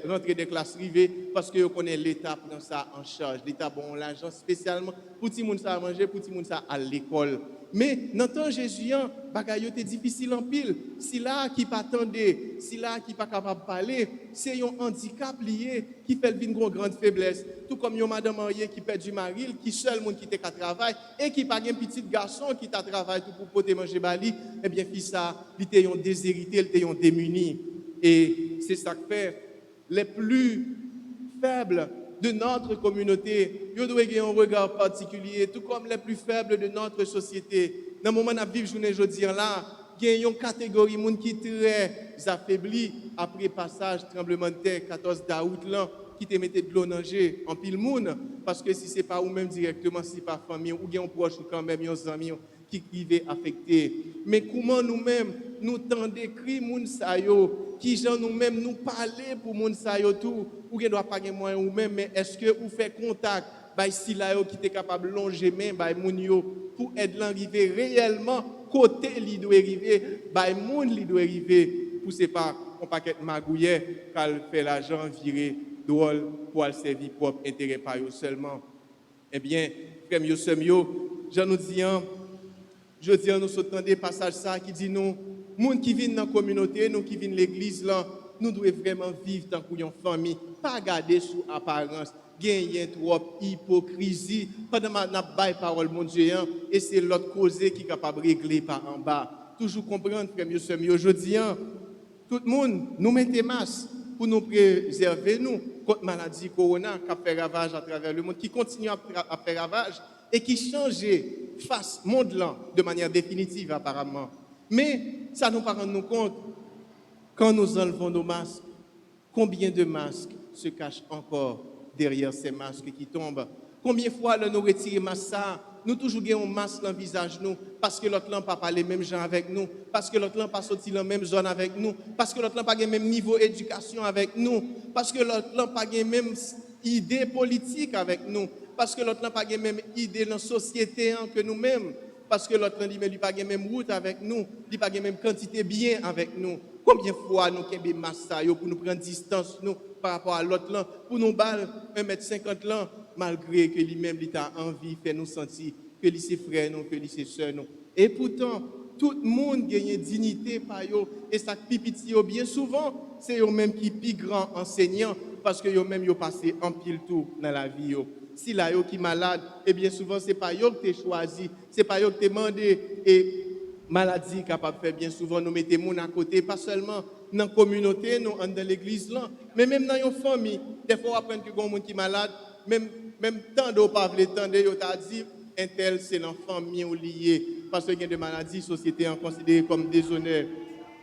rentrer des classes privées, parce que connaît l'État prend ça en charge. L'État bon l'argent spécialement pour tout le monde ça à manger, pour tout le monde ça à l'école. Mais dans le temps Jésus, bagaille était difficile en pile. Si là qui pas attendait, si là qui pas capable de parler, c'est un handicap lié qui fait une grande faiblesse. Tout comme une madame mariée qui perd du mari, qui seul monde qui était qu'à travail et qui pas un petit garçon qui t'a travaillé tout pour porter manger bali, eh bien fils ça, il était un déshérité, il était un démuni. Et c'est ça que fait les plus faibles de notre communauté, ils doivent avoir un regard particulier, tout comme les plus faibles de notre société. Dans le moment où nous vivons journée aujourd'hui là, il y a une catégorie de monde qui est très affaiblie après passage tremblement de terre 14 d'août là, qui te mettait de l'eau danger en pile monde parce que si c'est pas ou même directement si pas famille ou bien un proche ou quand même un ami qui vivait affecté. Mais comment nous-mêmes nous tendons cri moun sa yo qui gens nous-mêmes nous parler pour moun sa yo tout ou bien doit pas gagner moyen ou même mais est-ce que vous fait contact by si là yo qui était capable longer main by moun yo pour aider l'arriver réellement côté li doit arriver by moun li doit arriver pour c'est pas un paquet magouillet qu'elle fait l'argent virer drôle pour aller servir propre intérêt par eux seulement. Eh bien frère yo semio j'en nous dis Je dis à nous sommes des passages ça qui dit nous, gens qui viennent dans la communauté, nous qui viennent l'église là, nous devons vraiment vivre tant qu'une famille, pas garder sous apparence, gagner trop hypocrisie pendant que nous avons parole mon Dieu et c'est l'autre cause qui est capable de régler par en bas. Toujours comprendre frère mieux aujourd'hui tout le monde nous mettons masque pour nous préserver nous contre maladie corona qui fait ravage à travers le monde, qui continue à faire ravage et qui change face au monde là de manière définitive apparemment. Mais ça nous pas rendre nous compte quand nous enlevons nos masques, combien de masques se cachent encore derrière ces masques qui tombent. Combien de fois nous retirons masque nous toujours gagnons un masque dans le visage nous parce que l'autre n'a pas parlé les mêmes gens avec nous, parce que l'autre n'a pas sorti dans la même zone avec nous, parce que l'autre n'a pas le même niveau d'éducation avec nous, parce que l'autre n'a pas la même idée politique avec nous, parce que l'autre n'a pas la même idée dans la société que nous-mêmes, parce que l'autre n'a pas la même route avec nous, il n'a pas la même quantité de biens avec nous. Combien de fois nous avons masque pour nous prendre distance nous, par rapport à l'autre là, pour nous battre 1,50 m là, malgré que lui-même il a envie de faire nous sentir que lui c'est frère nous, que lui c'est soeur nous. Et pourtant, tout le monde gagne dignité par eux et ça pipiti bien souvent, c'est eux même qui plus grand enseignant parce que eux même yo passé en pile tout dans la vie yo. Si là yo qui malade, et bien souvent c'est pas eux que tu choisi, c'est pas eux que tu demandé et maladie capable de faire bien souvent nous mettez moun à côté pas seulement dans la communauté nous dans l'église là mais même dans une famille des fois on apprend que gon monde qui malade même tant de pas vle tande yo t'a dit un tel c'est dans famille ou lié parce que il y a des maladies société en considéré comme déshonneur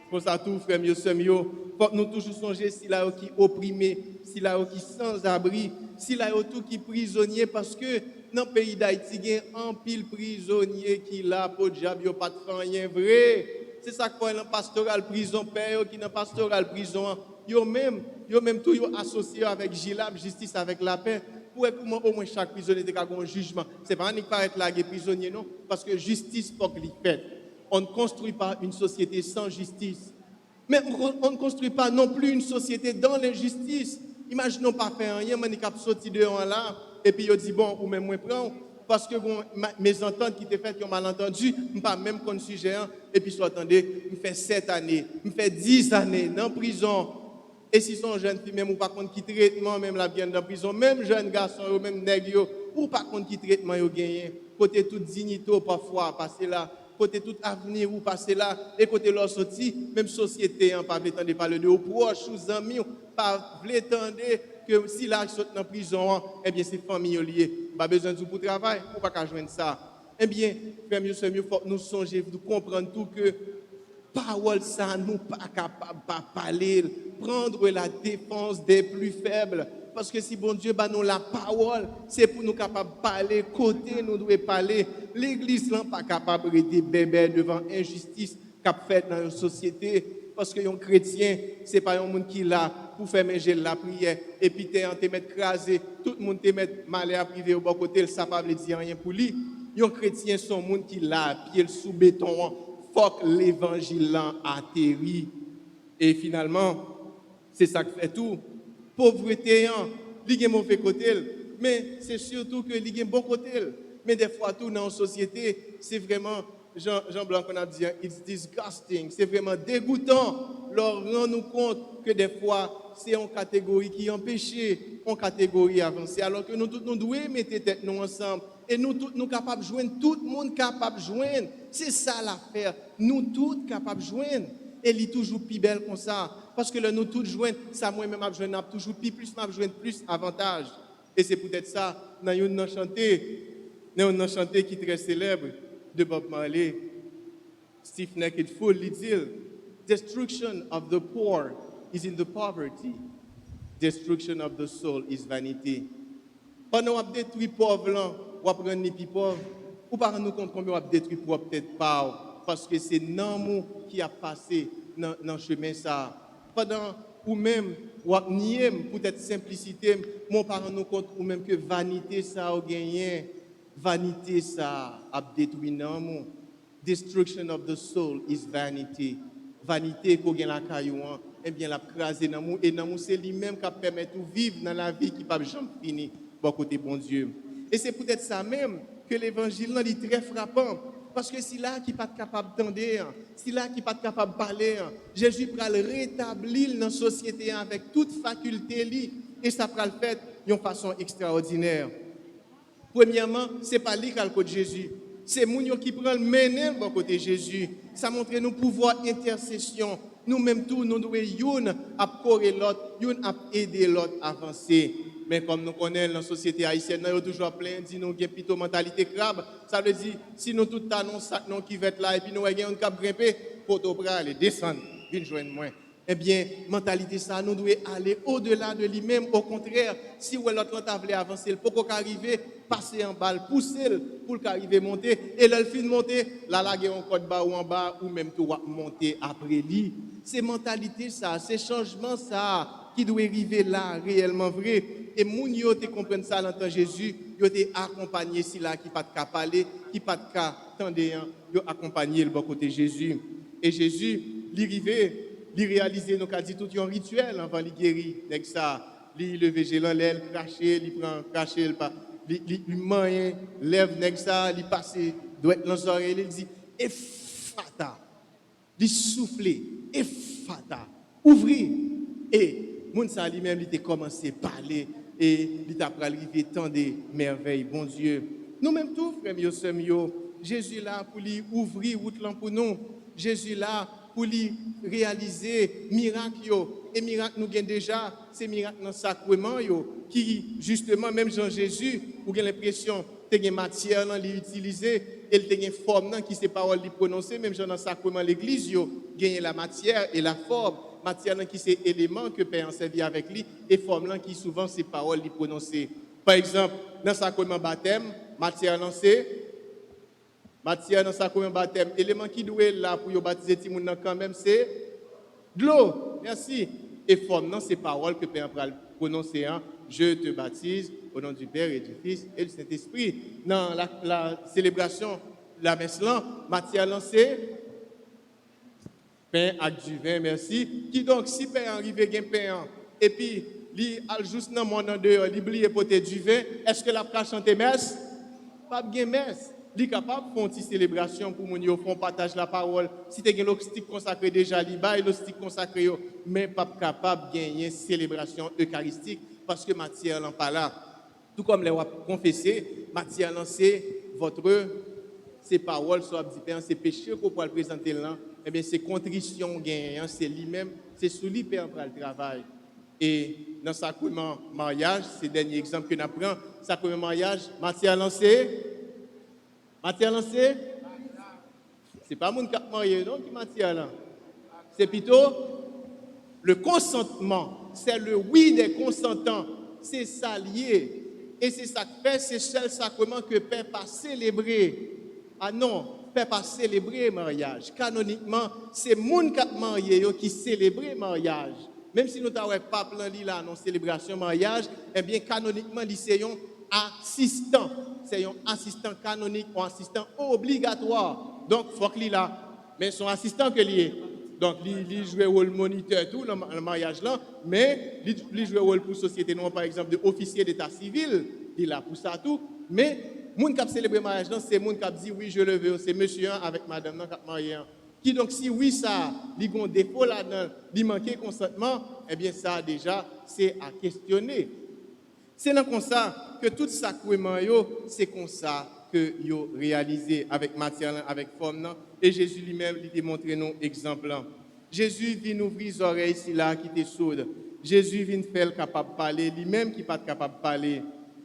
pour ça tout frère mieux faut nous toujours songer si là qui opprimé si là qui sans abri si là tout qui prisonnier parce que dans le pays d'Haïti, il y a un pile prisonnier qui là pour diable, il pas de rien vrai. C'est ça qu'on dans pastoral prison père qui dans pastoral prison, yo même tout yo associé avec Gilab justice avec la paix pour au moins chaque prisonnier de un jugement. C'est pas unique paraître là prisonnier non parce que justice faut qu'il fait. On ne construit pas une société sans justice. Mais on ne construit pas non plus une société dans l'injustice. Imaginons pas faire rien, mais on sorti dehors là et puis il dit bon ou même moi prends parce que bon, mes ententes qui étaient faites qui ont mal entendu, pas même comme sujet et puis soit attendez, me fait 7 années, me fait 10 années dans prison. Et si son jeune fille même ou pas contre qui traitement même la bien dans prison, même jeune garçon ou même nèg yo ou pas contre qui traitement yo gagné, côté toute dignité parfois passer là, côté tout avenir ou passer là et côté leur sorti, même société pas veut parler de proches ou amis pas veut que si là saute dans prison eh bien c'est famille lié pas besoin de pour travail ou pas joindre ça eh bien frère mieux faut nous songer nous comprendre tout que parole ça nous pas capable pas parler prendre la défense des plus faibles parce que si bon Dieu bah nous la parole c'est pour nous capable parler côté nous devons parler l'église là pas capable de bébé devant injustice qu'a fait dans une société parce que un chrétien c'est pas un monde qui là pour faire manger la prière et puis te mettre crasé tout le monde te mettre mal à privé au bon côté ça pas veut dire rien pour lui un chrétien son monde qui là pied sous béton faut que l'évangile là atterrit et finalement c'est ça qui fait tout pauvreté il y a mauvais côté mais c'est surtout que il y a bon côté mais des fois tout dans la société c'est vraiment Jean Blanc on a dit it's disgusting c'est vraiment dégoûtant leur rend nous compte que des fois c'est une catégorie qui empêche une catégorie avancer alors que nous tous nous devons mettre tête nous ensemble et nous tous nous capables de joindre tout le monde capable de joindre c'est ça l'affaire nous tous capables de joindre et il est toujours plus belle comme ça parce que là nous tous joindre ça moi même joindre n'a toujours plus n'a joindre plus avantage et c'est peut-être ça dans une chanté qui est très célèbre de Bob Marley Stiff Necked Fool il dit destruction of the poor is in the poverty destruction of the soul is vanity pendant on détruit pauvre là on prend les plus pauvres ou pas nous compte combien on détruit pour peut-être pas parce que c'est l'amour qui a passé dans chemin ça pendant ou même ou nier peut-être simplicité mon parent nous compte ou même que vanité ça a gagné vanité ça a détruit l'amour destruction of the soul is vanity vanité qu'on gagne la caillou eh bien la craser dans l'amour et l'amour c'est lui-même qui permet de vivre dans la vie qui pas jamais fini bon côté bon Dieu et c'est peut-être ça même que l'évangile est très frappant Parce que si là qui pas capable d'entendre, si là qui pas capable de parler, Jésus va le rétablir dans la société avec toute faculté li, et ça va le faire d'une façon extraordinaire. Premièrement, ce n'est pas lui qui a le côté Jésus. C'est Mounio qui prend le mener bon côté Jésus. Ça montre nous pouvoir intercession. Nous-mêmes tous, nous devons une à correr l'autre, une à aider l'autre à avancer. Mais comme nous connaissons dans la société haïtienne, nous avons toujours plein de nous avons plutôt mentalité crabe. Ça veut dire, si nous tout annonçons ça, nous qui va être là, et puis nous avons un cap grimper, pour nous aller descendre, une joindre moins. Eh bien, mentalité ça, nous devons aller au-delà de lui-même. Au contraire, si l'autre table avancer, pour qu'on arrive, passer en balle, pousser pour qu'arrive à monter, et là, le fin de monter, là, il y a un code bas ou en bas, ou même tout monter après lui. C'est mentalité ça, c'est changement ça, qui doit arriver là, réellement vrai. Et moun yo te comprennent ça dans Jésus, yo te accompagné si là qui pas de parler, qui pas de tendre, yo accompagné le bon côté Jésus. Et Jésus, l'arrivée, il réaliser nos cas dit tout un rituel avant de guérir avec ça, il lever gelant l'aile, cracher, il prend cracher le pas, il mange, lève avec ça, il passe doit être dans les oreilles, il dit effata. Il souffle, effata. Ouvrir et moun sa lui-même il a commencé à parler et il a arrivé tant de merveilles, bon Dieu. Nous-mêmes tous, frères et sœurs, Jésus là pour lui ouvrir route là pour nous. Jésus là pour lui réaliser miracle et miracle nous gagne déjà, c'est miracle dans le sacrement qui justement même Jean Jésus, vous avez l'impression que une matière là l'utiliser et il y a une forme qui c'est parole li prononcer même dans le sacrement l'église gagne la matière et la forme. Matière qui c'est élément que Père a servi avec lui et forme qui souvent c'est paroles lui prononcer. Par exemple, dans sacrement baptême, matière lancée, matière dans sacrement baptême, élément qui doit être là pour baptiser tout le monde quand même c'est de l'eau. Merci. Et forme c'est paroles que Père a prononcer je te baptise au nom du Père et du Fils et du Saint-Esprit. Dans la célébration la messe là, matière lancée pain avec du vin, merci. Qui donc, si pain arrive, gain pain, et puis, il a juste dans mon dehors, il oublie porter du vin, est-ce que la va chanter messe? Pas de messe. Il est capable de faire une petite célébration pour nous faire partage la parole. Si tu as un stick consacré déjà, il a le stick consacré, mais pas capable de gagner une célébration eucharistique parce que matière n'est pas là. Tout comme les confessé, matière c'est votre ces paroles, ces péchés qu'on peut présenter là. Eh bien, c'est contrition gagnant, c'est lui-même, c'est sous lui Père pour le travail. Et dans le sacrement mariage, c'est le dernier exemple que nous apprenons, sacrement mariage, matière lancée. Matière lancée? Ce n'est pas mon cap marié, non, qui matière là. C'est plutôt le consentement, c'est le oui des consentants, c'est ça lié. Et c'est ça que fait, c'est seul sacrement que Père pas célébrer. Ah non. Peut pas célébrer mariage. Canoniquement, c'est moun qui marié qui célèbre mariage. Même si nous n'avons pas plan là non célébration mariage, eh bien canoniquement c'est un assistant, c'est un assistant canonique ou assistant obligatoire. Donc faut qu'il là, mais son assistant que lié. Donc il joue le rôle moniteur tout le mariage là, mais il joue le rôle pour société non par exemple de officier d'état civil, il là pour ça tout, mais moun qui a célébré le mariage, c'est moun qui a dit oui, je le veux, c'est monsieur avec madame qui a marié. Qui donc, si oui, ça, il y a un défaut là-dedans, il manque consentement, eh bien, ça déjà, c'est à questionner. C'est comme ça que tout sacrement, c'est comme ça que yo réalisé avec matière, avec forme. Et Jésus lui-même, il démontre nos exemples. Jésus vient ouvrir les oreilles ici là qui étaient sourdes. Jésus vient faire capable de parler, lui-même qui n'est pas capable de parler.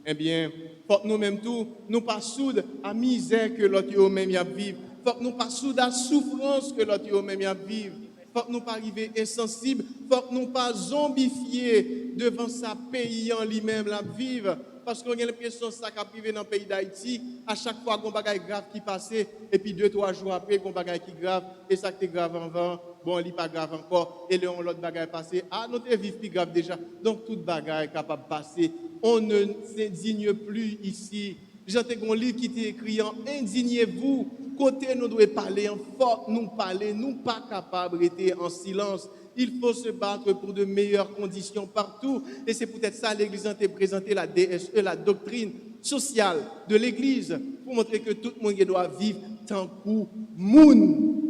Eh bien, faut que nous-mêmes tous, nous pas soudés à la misère que l'autre même y a vivre. Faut que nous pas soudés à la souffrance que l'autre même y a vivre. Faut que nous pas arriver insensibles. Faut que nous pas zombifiés devant sa pays en lui-même la vivre. Parce qu'on a l'impression que ça qui arrive dans le pays d'Haïti, à chaque fois qu'on bagaille grave qui passe, et puis 2-3 jours après, qu'on bagaille qui grave, et ça qui est grave avant, bon, il n'est pas grave encore, et l'autre bagaille passé, ah, nous te vivons plus grave déjà. Donc, toute bagaille est capable de passer. On ne s'indigne plus ici. J'entends un livre qui est écrit en indignez-vous. Côté nous devons parler, en fort nous parler, nous pas capables d'être en silence. Il faut se battre pour de meilleures conditions partout. Et c'est peut-être ça l'Église a présenté la DSE, la doctrine sociale de l'Église pour montrer que tout le monde doit vivre tant que monde.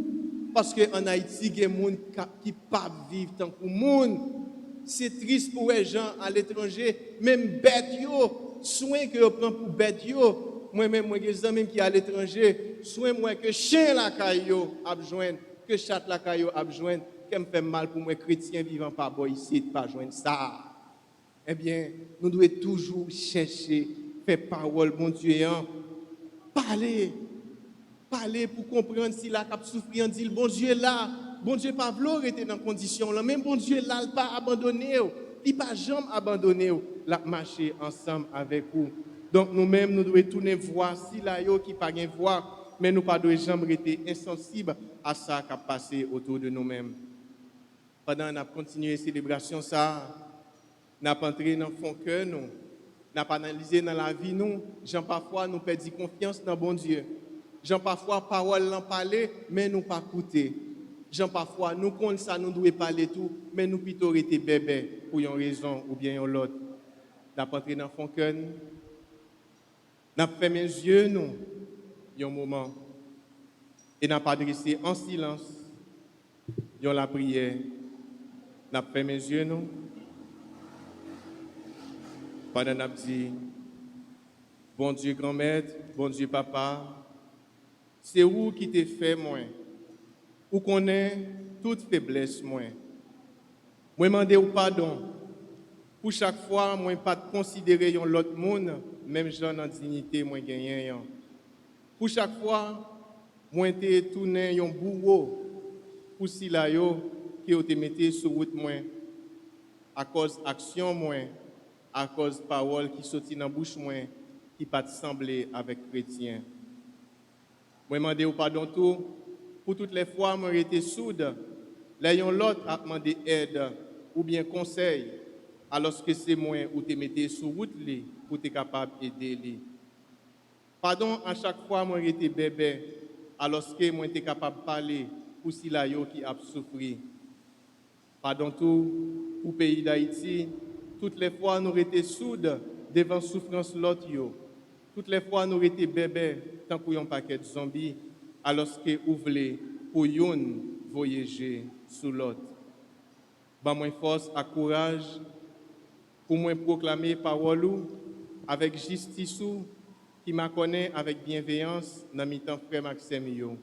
Parce qu'en Haïti, il y a des gens qui ne peuvent pas vivre tant que monde. C'est triste pour les gens à l'étranger, même bêtes, soin que vous prenez pour bêtes. Moi-même, j'ai des amis qui sont à l'étranger, soin moi que chien la caillou a besoin, que chat la caillou a besoin, qui me fait mal pour moi, chrétien vivant pas bon ici, de pas joindre ça. Eh bien, nous devons toujours chercher, faire parole, bon Dieu, parler pour comprendre si la cap souffrir, dit bon Dieu là, bon Dieu pas vouloir était dans condition là, même bon Dieu là, il pas abandonné, il pas jamais abandonné, la marcher ensemble avec vous. Donc nous-mêmes nous devons tourner voir si là yo qui pas gain voir, mais nous pas devons jamais rester insensibles à ça qui a passé autour de nous-mêmes. Pendant qu'on a continué la célébration ça, n'a pas entré dans le fond cœur nous, n'a pas analysé dans la vie nous, gens parfois nous perdons confiance dans bon Dieu. Gens parfois parole l'en parler mais nous pas écouter. Gens parfois nous compte ça nous devons parler tout mais nous plutôt rester bébé pour une raison ou bien une autre. N'a pas entré dans le fond cœur nous. N'a fait mes yeux nous un moment et n'a pas dressé en silence la prière. N'a fait mes yeux nous pendant n'a dit bon Dieu grand-mère, bon Dieu papa, c'est où qui t'a fait moi ou connaît toute faiblesse moi. Moi demander pardon pour chaque fois moi pas considérer l'autre monde même genre en dignité moi gagner. Pour chaque fois moi t'ai tourné un bourreau pour si là yo qui te metté sur route moi à cause action moi à cause parole qui sorti dans bouche moi qui pas semblé avec chrétien. Moi demander pardon tout pour toutes les fois moi été soude là yon l'autre a demandé aide ou bien conseil alors que c'est moi ou te metté sur route li pour être capable aider li. Pardon à chaque fois moi été bébé alors que moi était capable parler pour si la yo qui a souffert. Pardon tout pour le pays d'Haïti, toutes les fois nous étions soudes devant souffrance l'autre yo. Toutes les fois nous étions bébés tant qu'on y a un paquet de zombies alors que vous voulez pour yon voyager sous l'autre. Ba moins force et courage pour moi proclamer parole avec justice qui m'a connaît avec bienveillance dans mi temps frère Maxime yo.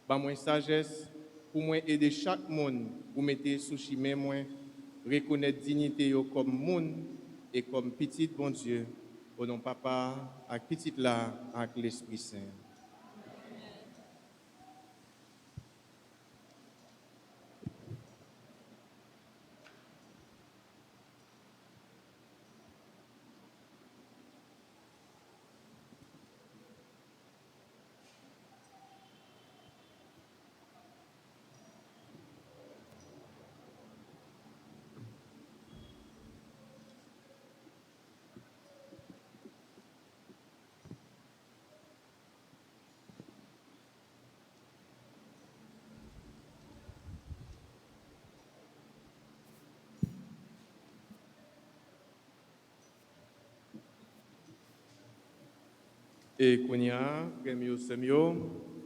Ba moins sagesse pour moi aider chaque monde pour mettre sous chemin moi reconnaître dignité yo comme monde et comme petit bon Dieu au nom papa avec petit là avec l'Esprit Saint. Et Kounia, Premio Semio,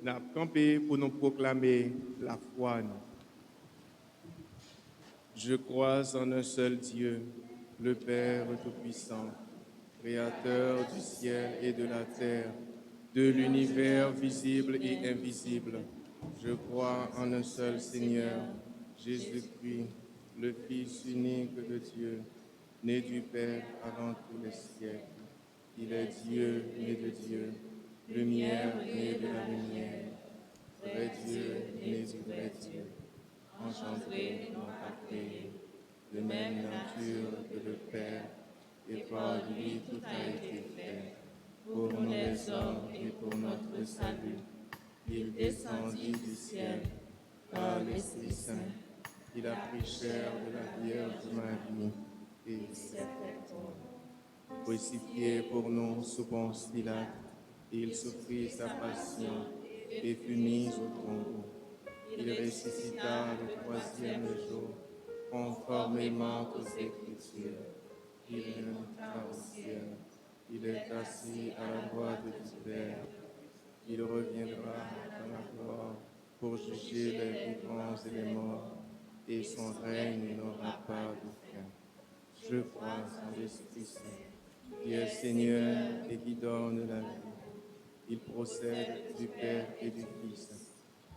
n'a campé pour nous proclamer la foi. Je crois en un seul Dieu, le Père Tout-Puissant, Créateur du ciel et de la terre, de l'univers visible et invisible. Je crois en un seul Seigneur, Jésus-Christ, le Fils unique de Dieu, né du Père avant tous les siècles. Il est Dieu, né de Dieu, lumière, né de la lumière, vrai Dieu, né du vrai Dieu, engendré, non pas créé, de même nature que le Père, et par lui tout a été fait. Pour nous les hommes et pour notre salut, il descendit du ciel par l'Esprit Saint. Il a pris chair de la Vierge Marie et s'est fait homme. Crucifié pour nous sous Ponce Pilate, il souffrit sa passion et fut mis au tombeau. Il ressuscita le troisième jour, conformément aux Écritures. Il monta au ciel Il est assis à la droite du Père. Il reviendra dans la gloire pour juger les vivants et les morts, et son règne n'aura pas de fin. Je crois en l'Esprit Saint, qui est Seigneur et qui donne la vie. Il procède du Père et du Fils.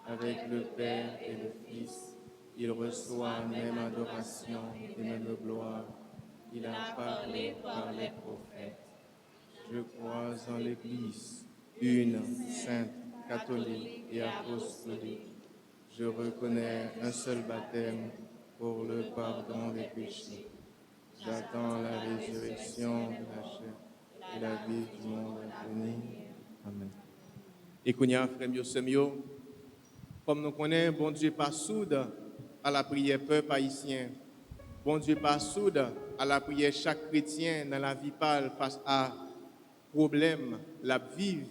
Avec le Père et le Fils, il reçoit même adoration et même gloire. Il a parlé par les prophètes. Je crois en l'Église, une, sainte, catholique et apostolique. Je reconnais un seul baptême pour le pardon des péchés. J'attends la résurrection de la chair et la vie du monde à venir. Amen. Et qu'on y a, frère Semio, comme nous connaissons, bon Dieu pas soude à la prière peuple haïtien. Bon Dieu pas soude à la prière chaque chrétien dans la vie pâle face à problème, la vivre,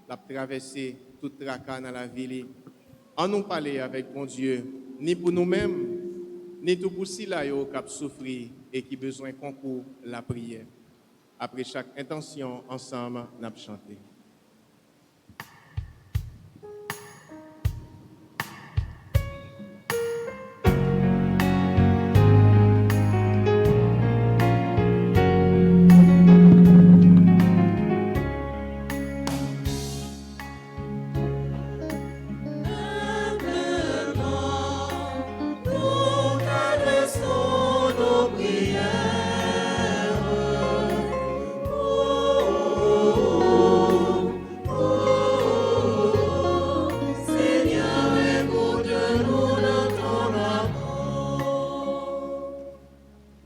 la traverser, toute tracas dans la vie. En nous parler avec bon Dieu, ni pour nous-mêmes, ni tout pour ceux qui souffrent et qui ont besoin concours la prière. Après chaque intention, ensemble, nous allons chanter.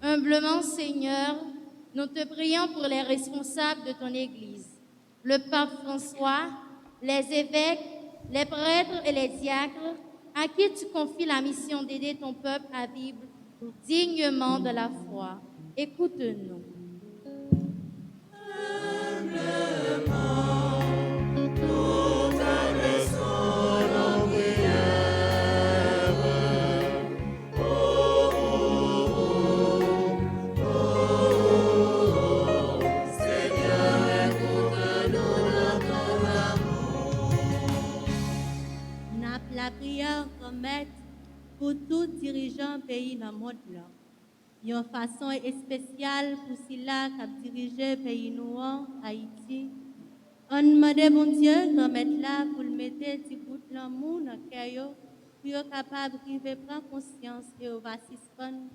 Humblement, Seigneur, nous te prions pour les responsables de ton Église, le pape François, les évêques, les prêtres et les diacres, à qui tu confies la mission d'aider ton peuple à vivre dignement de la foi. Écoute-nous. La prière remettre pour tout dirigeant pays dans le monde là. Une façon spéciale pour ceux-là qui dirigent le pays noir, Haïti. On demande bon Dieu de mettre là pour le mettre petit bout de l'amour dans le cœur pour être capable de prendre conscience et on va suspendre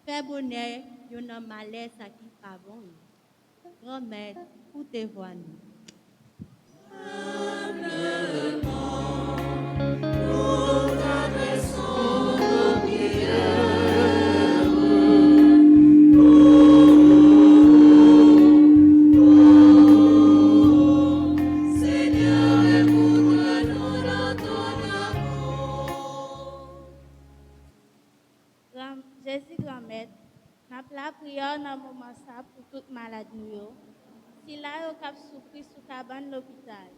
faire bonheur, il y a un malaise à qui pas bon. Remettre pour te voir nous. Jésus grand-mère, n'a la prière dans le moment ça pour toute malade nous. Si là vous cap souffrir sous cabane l'hôpital.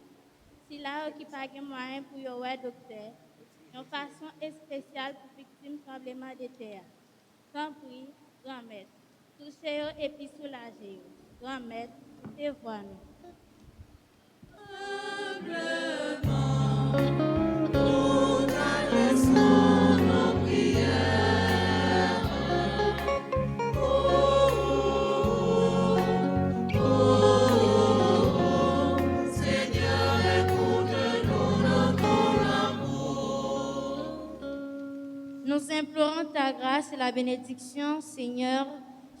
Si là qui pas de moyen pour yo ouais docteur. Une façon spéciale pour victimes tremblement de terre. Sans prix, grand-mère. Touchez-yo et puis soulagez-yo. Grand-mère, te voir nous. Nous implorons ta grâce et la bénédiction, Seigneur,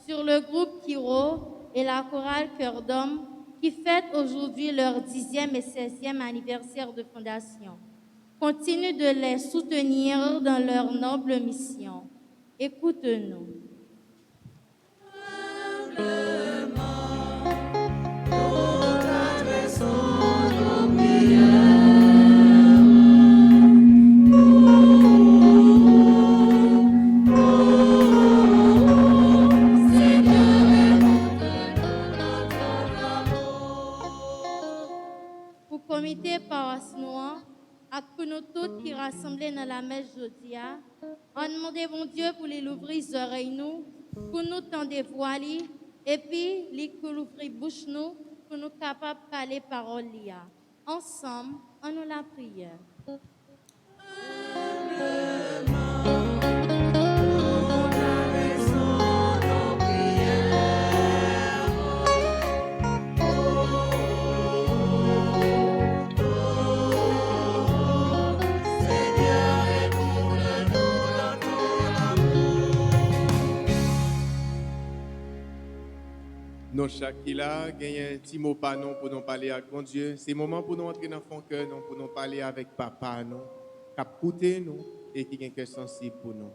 sur le groupe Kiro et la chorale Cœur d'Homme qui fêtent aujourd'hui leur 10e et 16e anniversaire de fondation. Continue de les soutenir dans leur noble mission. Écoute-nous. Comité paroisse noire, et pour nous tous qui rassemblés dans la messe aujourd'hui, on demande bon Dieu pour les ouvrir les oreilles nous, pour nous tendre voiler Et puis, il ouvrir bouche nous pour nous capables de parler parole lia. Ensemble, en nous la prière. Nous, chaque qui là, gagne un petit mot pas non pour nous parler avec mon Dieu. C'est le moment pour nous entrer dans son cœur, non, pour nous parler avec papa, non, qui a écouté nous et qui a un cœur sensible pour nous.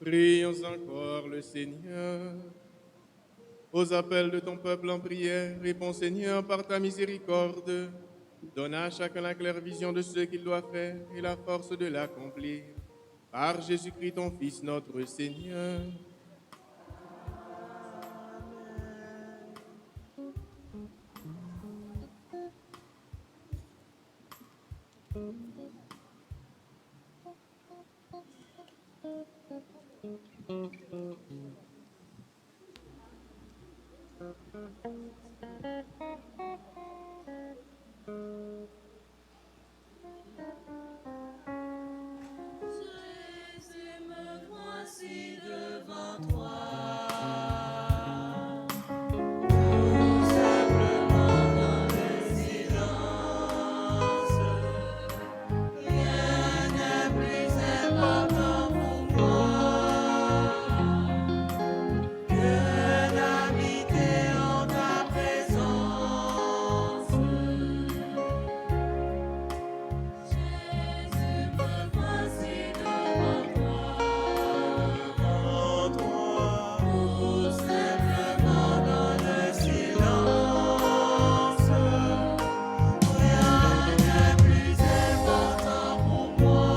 Prions encore le Seigneur. Aux appels de ton peuple en prière, réponds Seigneur par ta miséricorde. Donne à chacun la claire vision de ce qu'il doit faire et la force de l'accomplir. Par Jésus-Christ ton Fils, notre Seigneur. Jésus, me voici devant toi. Tout simplement dans le silence. Rien n'est plus important pour moi que d'habiter en ta présence. Jésus, me voici devant toi, tout simplement dans le silence. Rien n'est plus important pour moi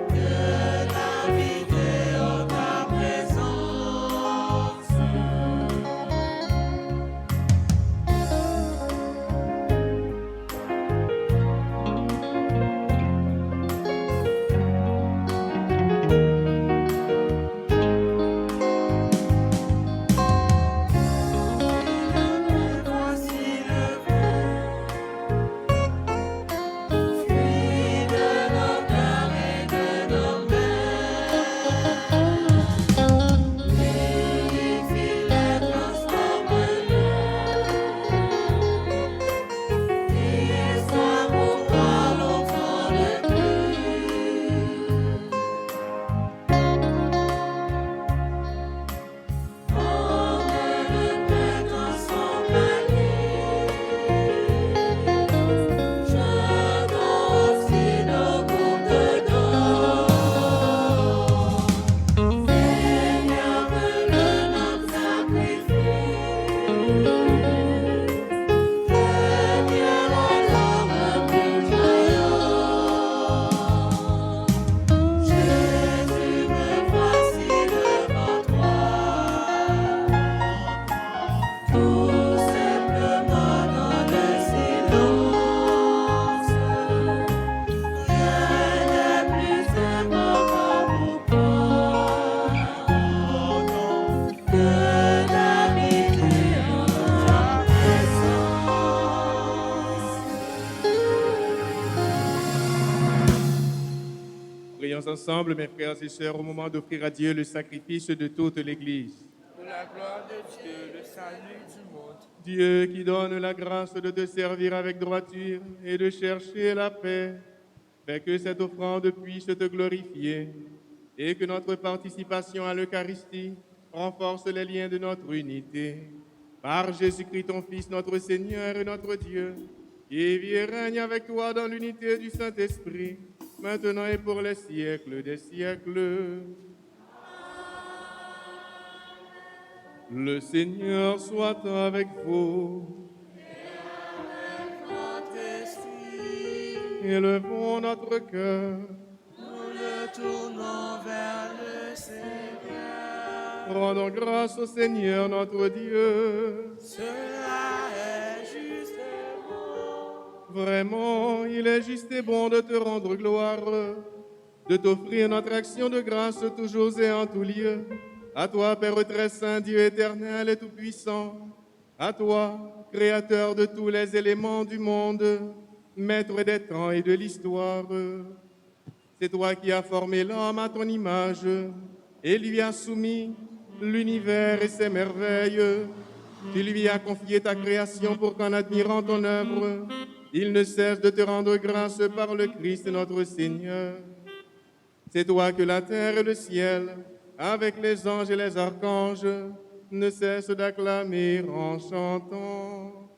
que d'habiter en ta présence. Voici le fruit de nos cœurs et de nos mains. Purifie-les, transforme-les. Qu'ils soient pour toi l'enfant de Comme le pain dans son panier, jetons aussi nos gouttes d'eau. Seigneur, que le notre sacrifice devienne alors un plus joyeux. Jésus, me voici devant toi. Tout simplement dans le silence. Rien n'est plus important pour moi que d'habiter en ta présence. Prions ensemble, mes frères et sœurs, au moment d'offrir à Dieu le sacrifice de toute l'Église. Pour la gloire de Dieu, le salut du monde. Dieu qui donne la grâce de te servir avec droiture et de chercher la paix, fais que cette offrande puisse te glorifier et que notre participation à l'Eucharistie renforce les liens de notre unité. Par Jésus-Christ, ton Fils, notre Seigneur et notre Dieu, qui vit et règne avec toi dans l'unité du Saint-Esprit, maintenant et pour les siècles des siècles. Le Seigneur soit avec vous. Votre esprit. Élevons notre cœur. Nous le tournons vers le Seigneur. Rendons grâce au Seigneur notre Dieu. Cela est juste et bon. Vraiment, il est juste et bon de te rendre gloire, de t'offrir notre action de grâce toujours et en tout lieu. À toi, Père très saint, Dieu éternel et tout-puissant. À toi, Créateur de tous les éléments du monde, Maître des temps et de l'histoire. C'est toi qui as formé l'homme à ton image et lui as soumis l'univers et ses merveilles. Tu lui as confié ta création pour qu'en admirant ton œuvre, il ne cesse de te rendre grâce par le Christ notre Seigneur. C'est toi que la terre et le ciel, avec les anges et les archanges, ne cessent d'acclamer en chantant.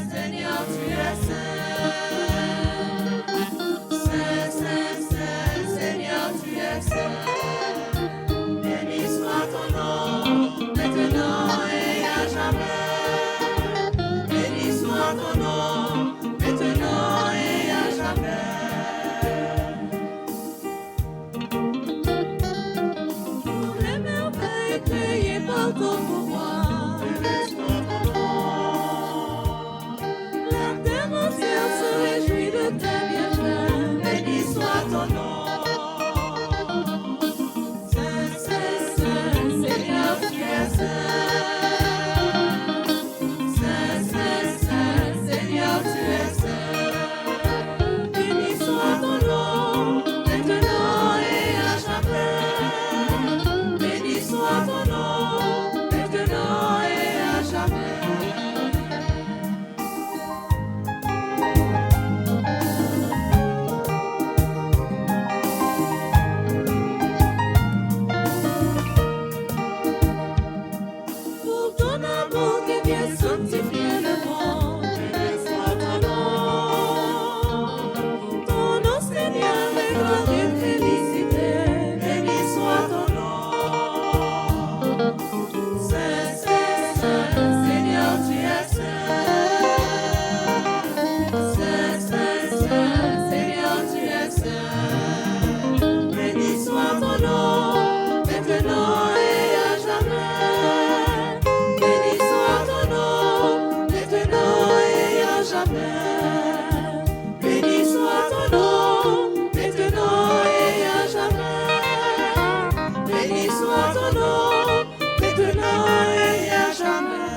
Seigneur, tu es saint. Seigneur, tu es saint. Béni soit ton nom, maintenant et à jamais. Béni soit ton nom, maintenant et à jamais. Les merveilles créées par ton pouvoir, la terre entière se réjouit de tes bienfaits. Béni soit ton nom. Seigneur, tu es saint. Seigneur, tu es saint. Béni soit ton nom, maintenant et à jamais. Béni soit ton nom, maintenant et à jamais. Pour ton amour qui vient sanctifier le monde. Béni soit ton nom. Ton nom, Seigneur, est gloire et félicité. Béni soit ton nom. Seigneur, tu es saint. Seigneur, tu es saint. Béni soit ton nom, maintenant et à jamais. Béni soit ton nom, maintenant et à jamais. Béni soit ton nom, maintenant et à jamais. Béni soit ton nom, maintenant et à jamais.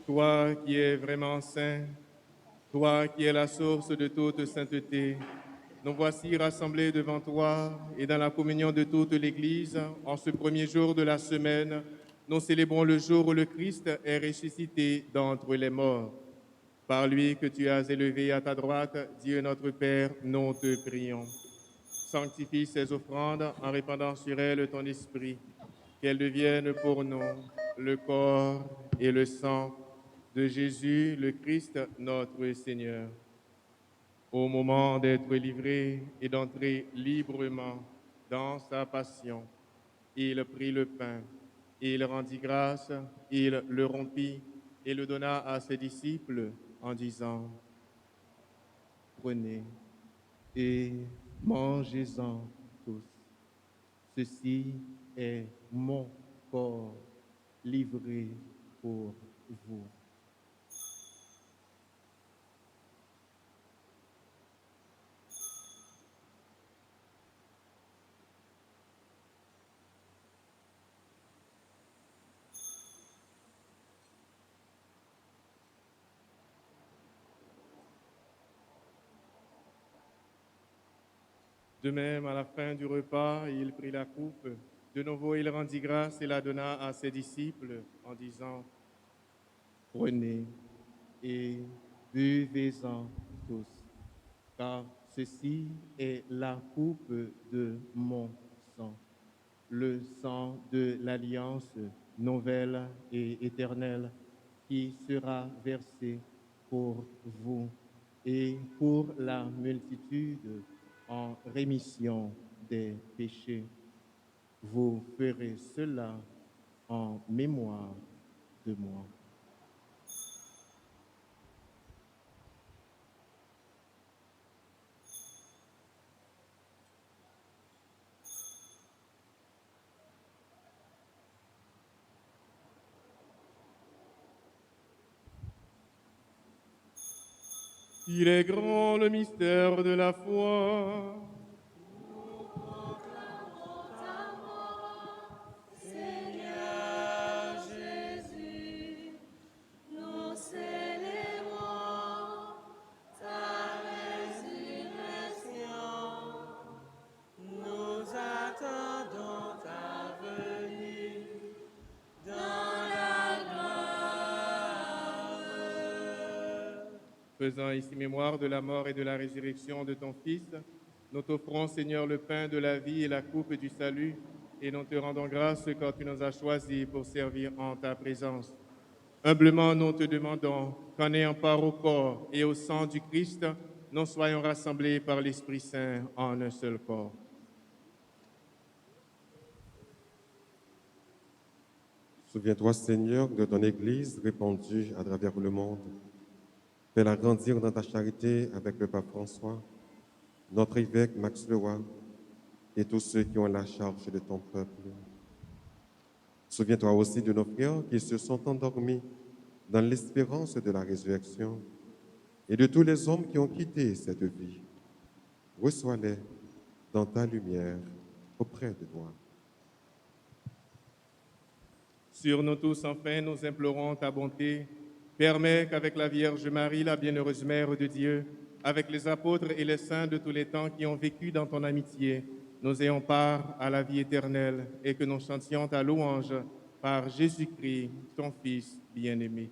Toi qui es vraiment saint, toi qui es la source de toute sainteté, nous voici rassemblés devant toi et dans la communion de toute l'Église, en ce premier jour de la semaine, nous célébrons le jour où le Christ est ressuscité d'entre les morts. Par lui que tu as élevé à ta droite, Dieu notre Père, nous te prions. Sanctifie ces offrandes en répandant sur elles ton esprit, qu'elles deviennent pour nous le corps et le sang de Jésus, le Christ, notre Seigneur. Au moment d'être livré et d'entrer librement dans sa passion, il prit le pain, il rendit grâce, il le rompit et le donna à ses disciples en disant: Prenez et mangez-en tous. Ceci est mon corps livré pour vous. De même, à la fin du repas, il prit la coupe. De nouveau, il rendit grâce et la donna à ses disciples en disant: Prenez et buvez-en tous, car ceci est la coupe de mon sang, le sang de l'alliance nouvelle et éternelle qui sera versé pour vous et pour la multitude en rémission des péchés. Vous ferez cela en mémoire de moi. Il est grand le mystère de la foi. Seigneur Jésus, nous célébrons ta résurrection. Nous attendons ta venue dans la gloire. Faisant ici mémoire de la mort et de la résurrection de ton Fils, nous t'offrons, Seigneur, le pain de la vie et la coupe du salut, et nous te rendons grâce quand tu nous as choisis pour servir en ta présence. Humblement, nous te demandons qu'en ayant part au corps et au sang du Christ, nous soyons rassemblés par l'Esprit Saint en un seul corps. Souviens-toi, Seigneur, de ton Église répandue à travers le monde. Fais-la grandir dans ta charité avec le pape François, notre évêque Max Leroy et tous ceux qui ont la charge de ton peuple. Souviens-toi aussi de nos frères qui se sont endormis dans l'espérance de la résurrection et de tous les hommes qui ont quitté cette vie. Reçois-les dans ta lumière auprès de toi. Sur nous tous, enfin, nous implorons ta bonté. Permets qu'avec la Vierge Marie, la bienheureuse Mère de Dieu, avec les apôtres et les saints de tous les temps qui ont vécu dans ton amitié, nous ayons part à la vie éternelle et que nous chantions ta louange par Jésus-Christ, ton Fils bien-aimé.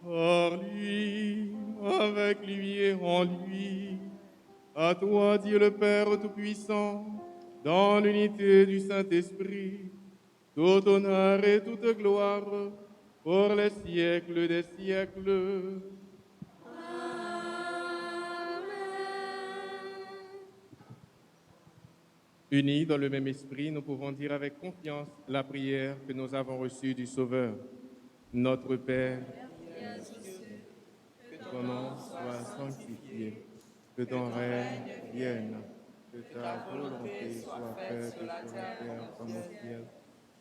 Par lui, avec lui et en lui, à toi, Dieu le Père Tout-Puissant, dans l'unité du Saint-Esprit, tout honneur et toute gloire pour les siècles des siècles. Unis dans le même esprit, nous pouvons dire avec confiance la prière que nous avons reçue du Sauveur. Notre Père, que ton nom soit sanctifié, que ton règne vienne, que ta volonté soit faite sur la terre comme au ciel.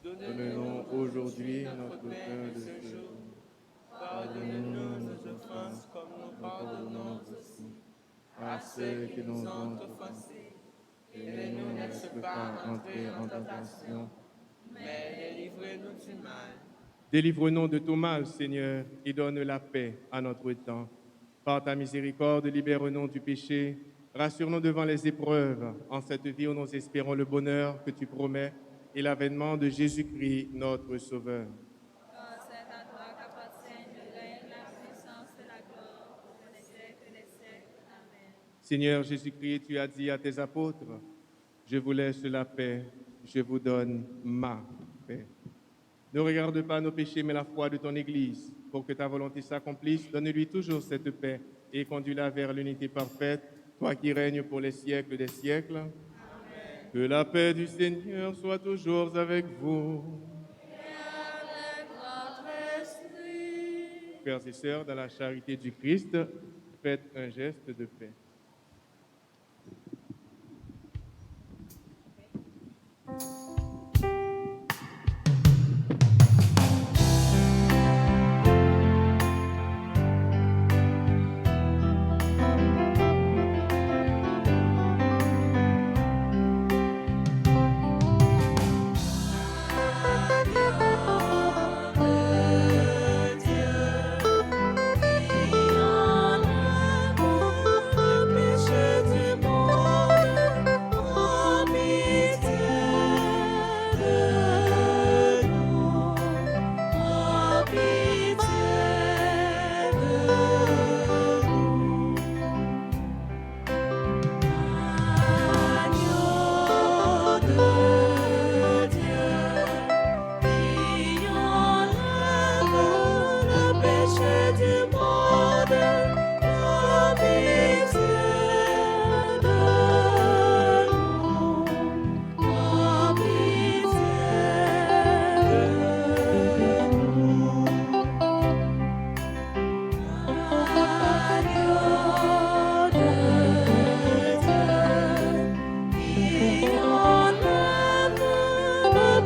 Donne-nous aujourd'hui notre pain de ce jour. Pardonne-nous nos offenses comme nous pardonnons aussi à ceux qui nous ont offensés. Et ne nous laisse pas entrer en tentation, mais délivre-nous du mal. Délivre-nous de tout mal, Seigneur, et donne la paix à notre temps. Par ta miséricorde, libère-nous du péché. Rassure-nous devant les épreuves, en cette vie où nous espérons le bonheur que tu promets et l'avènement de Jésus-Christ, notre Sauveur. Car c'est à toi qu'appartiennent le règne, la puissance et la gloire pour les siècles des siècles. Amen. Seigneur Jésus-Christ, tu as dit à tes apôtres, je vous laisse la paix, je vous donne ma paix. Ne regarde pas nos péchés, mais la foi de ton Église. Pour que ta volonté s'accomplisse, donne-lui toujours cette paix et conduis-la vers l'unité parfaite, toi qui règnes pour les siècles des siècles. Amen. Que la paix du Seigneur soit toujours avec vous. Et avec votre esprit. Frères et sœurs, dans la charité du Christ, faites un geste de paix. Dieu, qui en le monde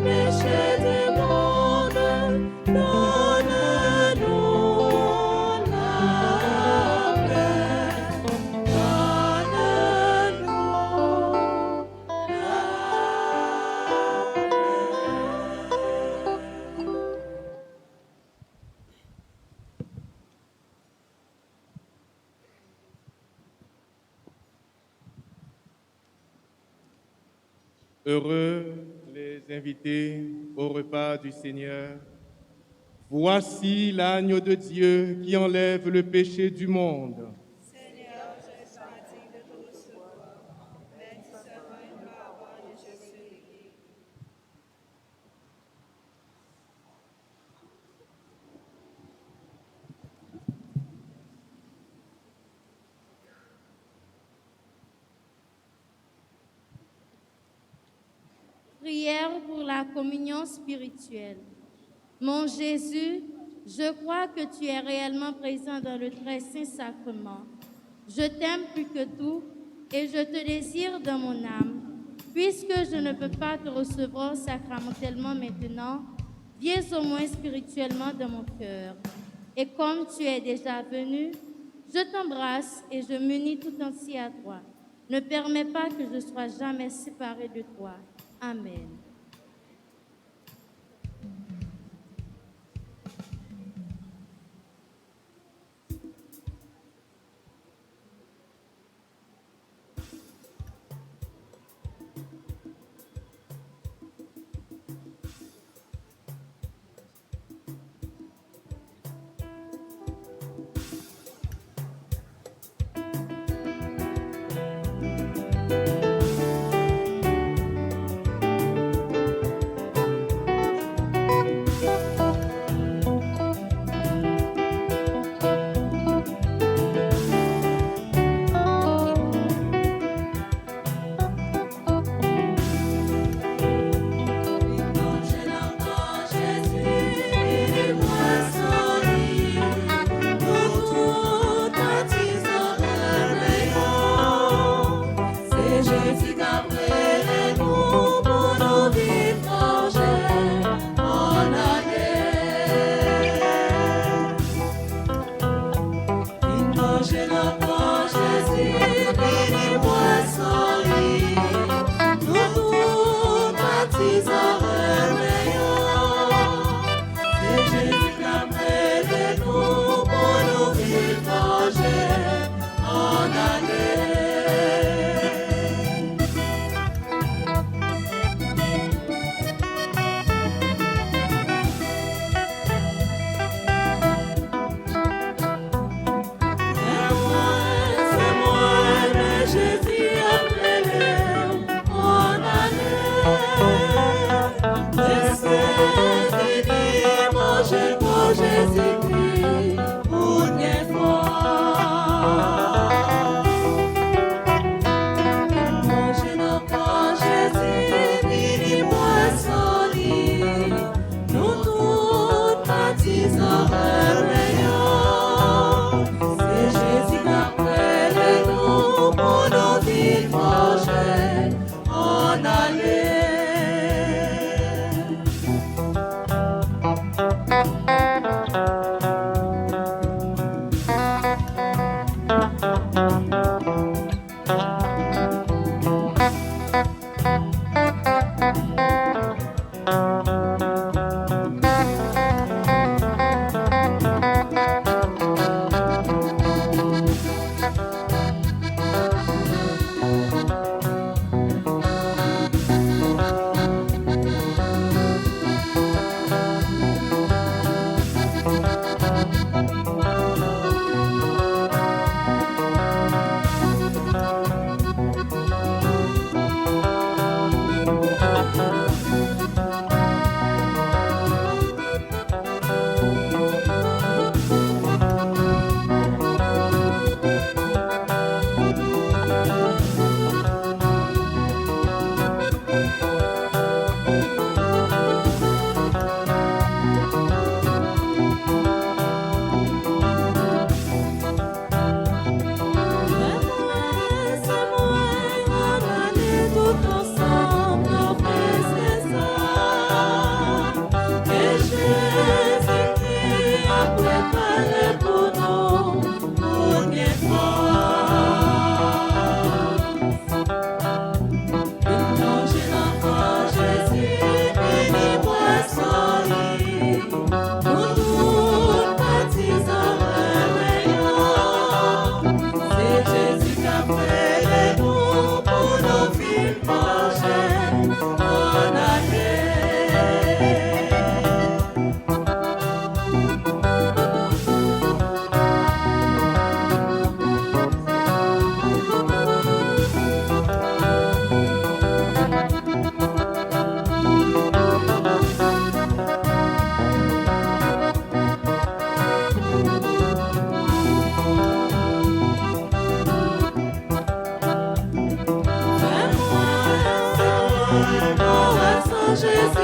péchés du monde, donne-nous la paix. Donne-nous la Heureux les invités au repas du Seigneur. Voici l'agneau de Dieu qui enlève le péché du monde. Seigneur, je suis pas digne de te recevoir, mais dis seulement une parole et je serai guéri. Prière pour la communion spirituelle. Mon Jésus, je crois que tu es réellement présent dans le très saint sacrement. Je t'aime plus que tout et je te désire dans mon âme. Puisque je ne peux pas te recevoir sacramentellement maintenant, viens au moins spirituellement dans mon cœur. Et comme tu es déjà venu, je t'embrasse et je m'unis tout entier à toi. Ne permets pas que je sois jamais séparé de toi. Amen.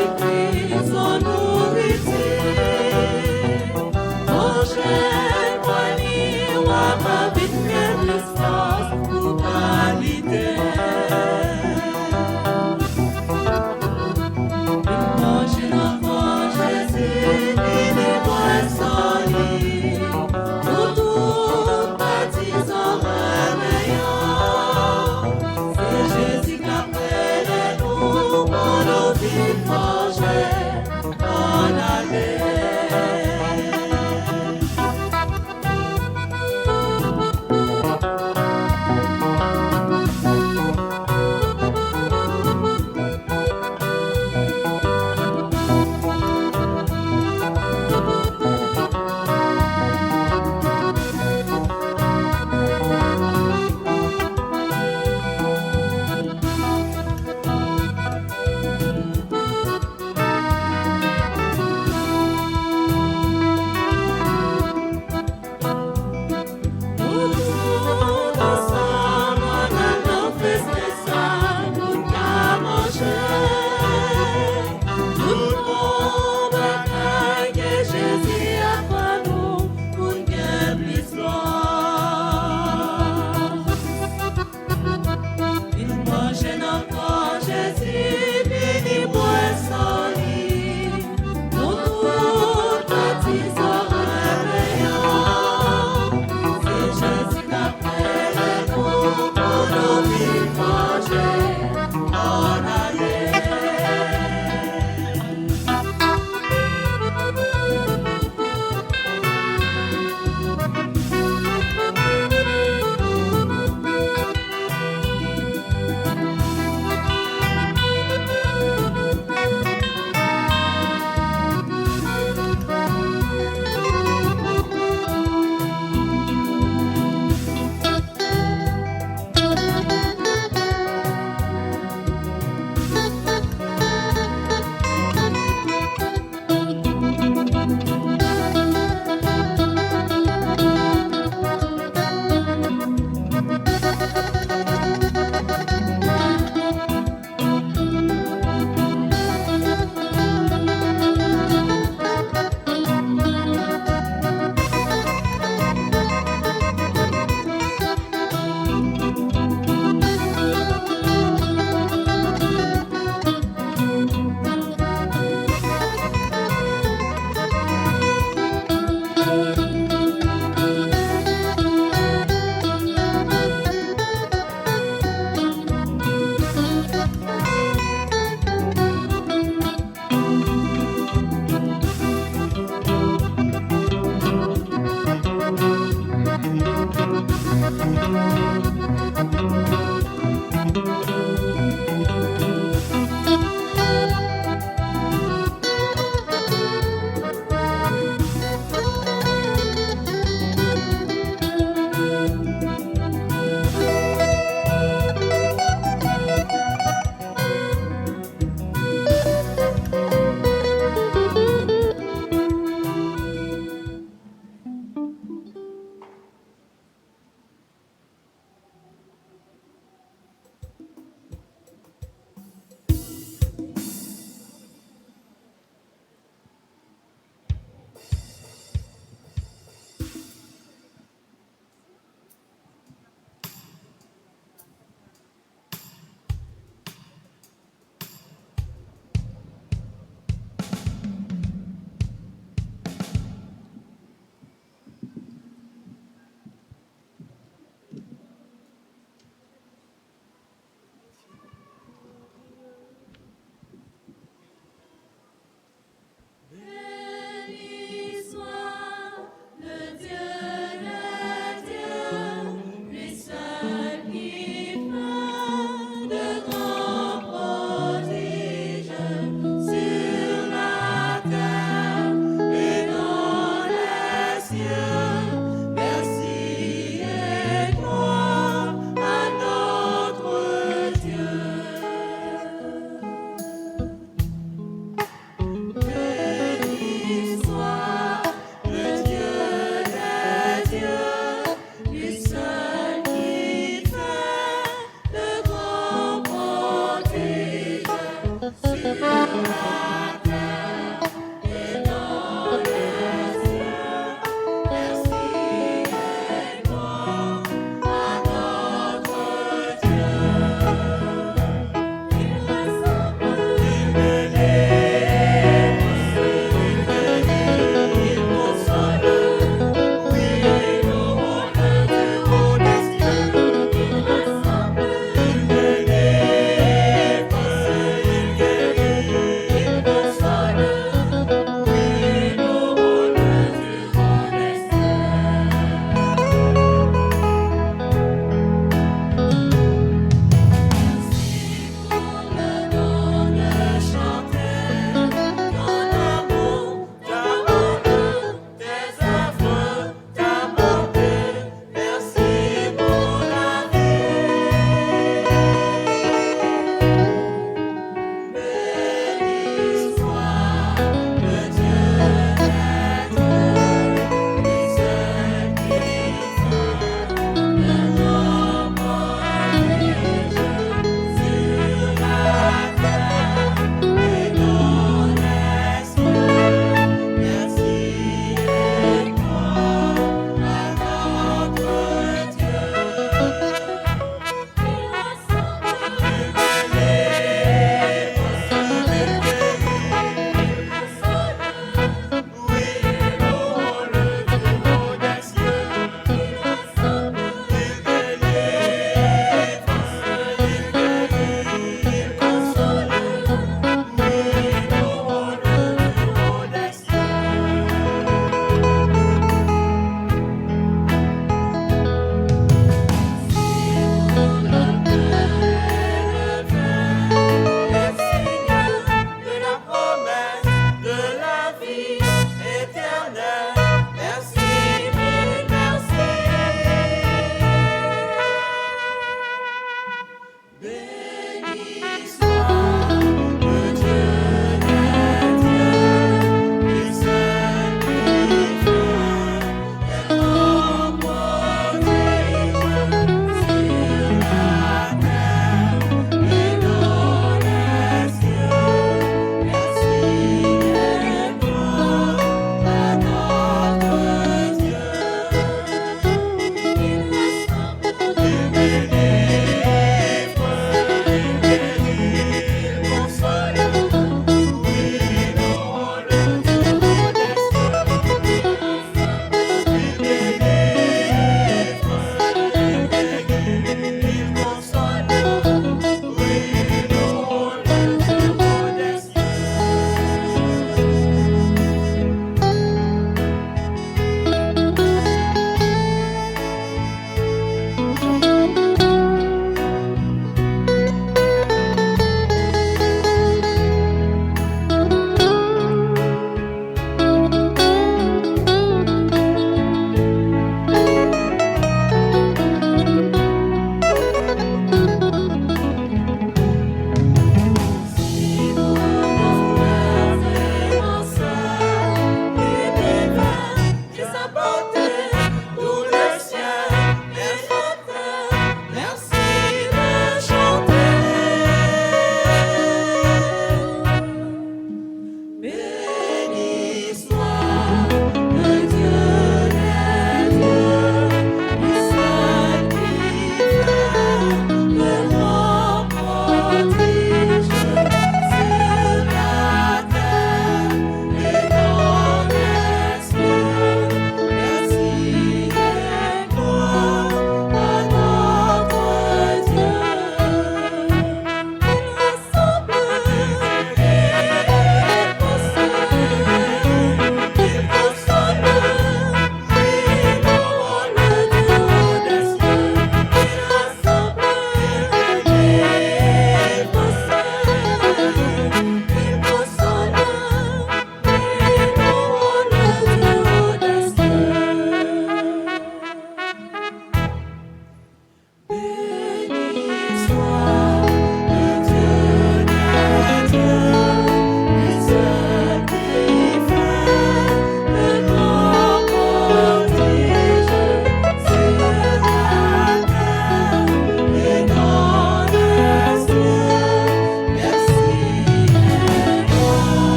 Jésus-Christ, son nourriture. Prochaine poignée, on va vite faire l'espace pour valider. Imagine encore Jésus, il est poisson libre, pour tout baptisant réveillant. C'est Jésus qui appelle nous, pour nous vivre,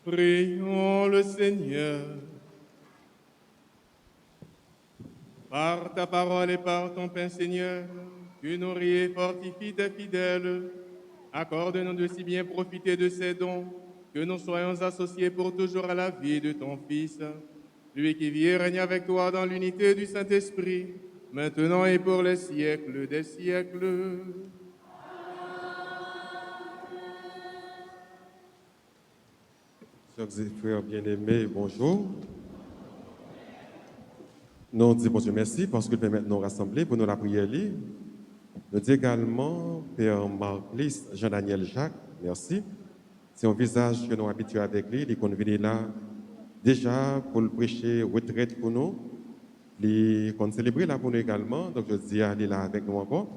Prions le Seigneur. Par ta parole et par ton pain, Seigneur, tu nourris et fortifies tes fidèles. Accorde-nous de si bien profiter de ces dons, que nous soyons associés pour toujours à la vie de ton Fils, lui qui vit et règne avec toi dans l'unité du Saint-Esprit, maintenant et pour les siècles des siècles. Sœurs et frères bien-aimés, bonjour. Nous disons bon Dieu merci parce que nous permet de nous rassembler pour nous la prière libre. Nous disons également Père Marc-Lys, Jean-Daniel Jacques, merci. C'est un visage que nous habitués avec lui, il est venu là déjà pour le prêcher retraite pour nous. Il est célébrer là pour nous également, donc je dis aller là avec nous encore.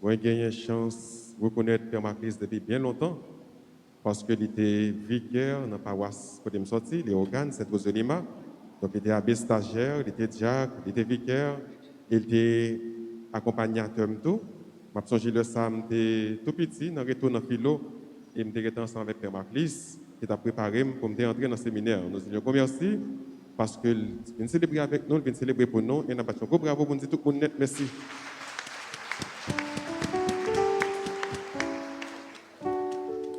Moi, j'ai eu une chance de reconnaître Père Marc-Lys depuis bien longtemps. Parce qu'il était vicaire dans la paroisse côté me sorti, les organes, c'est aux Lima. Donc il était abbé stagiaire, il était diacre, il était vicaire, il était accompagnateur tout. Je me souviens le samedi tout petit, dans le retour dans le philo, et je suis ensemble avec Père Marc-Lys, qui a préparé pour me entrer dans le séminaire. Nous disons merci parce qu'il vient célébrer avec nous, il vient célébrer pour nous, et nous avons un gros bravo pour nous dire tout le monde net, merci.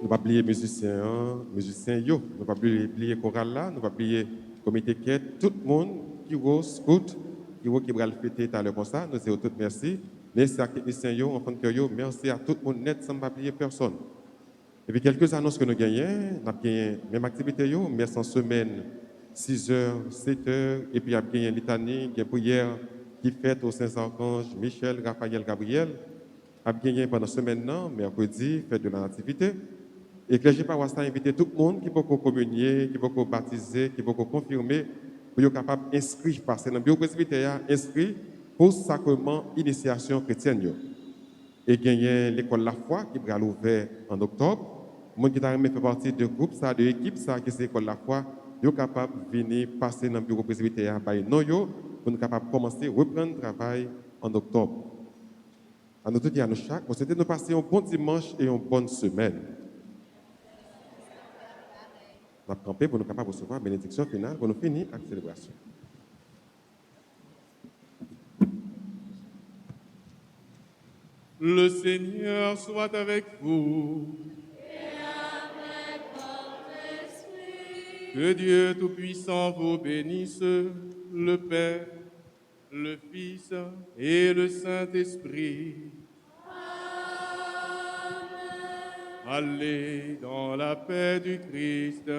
Nous ne pouvons pas oublier musiciens, nous ne pouvons pas oublier chorale là, nous ne pouvons pas oublier comité quête, tout le monde qui va scout, qui va le fêter tout à l'heure comme ça, nous disons tous merci. Merci à les techniciens, enfants de cœur, merci à tout le monde net sans ne pas oublier personne. Et puis quelques annonces que nous gagnons, nous avons gagné même activité, merci en semaine, 6h, 7h, et puis il y a gagné litanie, il y a prière qui fête au Saint-Archange, Michel, Raphaël, Gabriel. A gagné pendant la semaine, mercredi, fête de la nativité. Et que les paroisses ont invité tout le monde qui peut communier, qui peut baptiser, qui peut confirmer, pour être capable d'inscrire, parce que dans le bureau presbytère, inscrit pour sacrement initiation chrétienne. Et gagné l'école La Foi qui va l'ouvrir en octobre. Moi qui fait partie de groupe, ça, de l'équipe, ça, qui c'est l'école La Foi, est capable de venir passer dans le bureau presbytère pour nous capable de commencer à reprendre le travail en octobre. À nous tous et à nous chaque, on souhaite nous passer un bon dimanche et une bonne semaine. On va camper pour nous capables de recevoir la bénédiction finale pour nous finir avec la célébration. Le Seigneur soit avec vous. Et avec votre esprit. Que Dieu Tout-Puissant vous bénisse, le Père, le Fils et le Saint-Esprit. Amen. Allez dans la paix du Christ.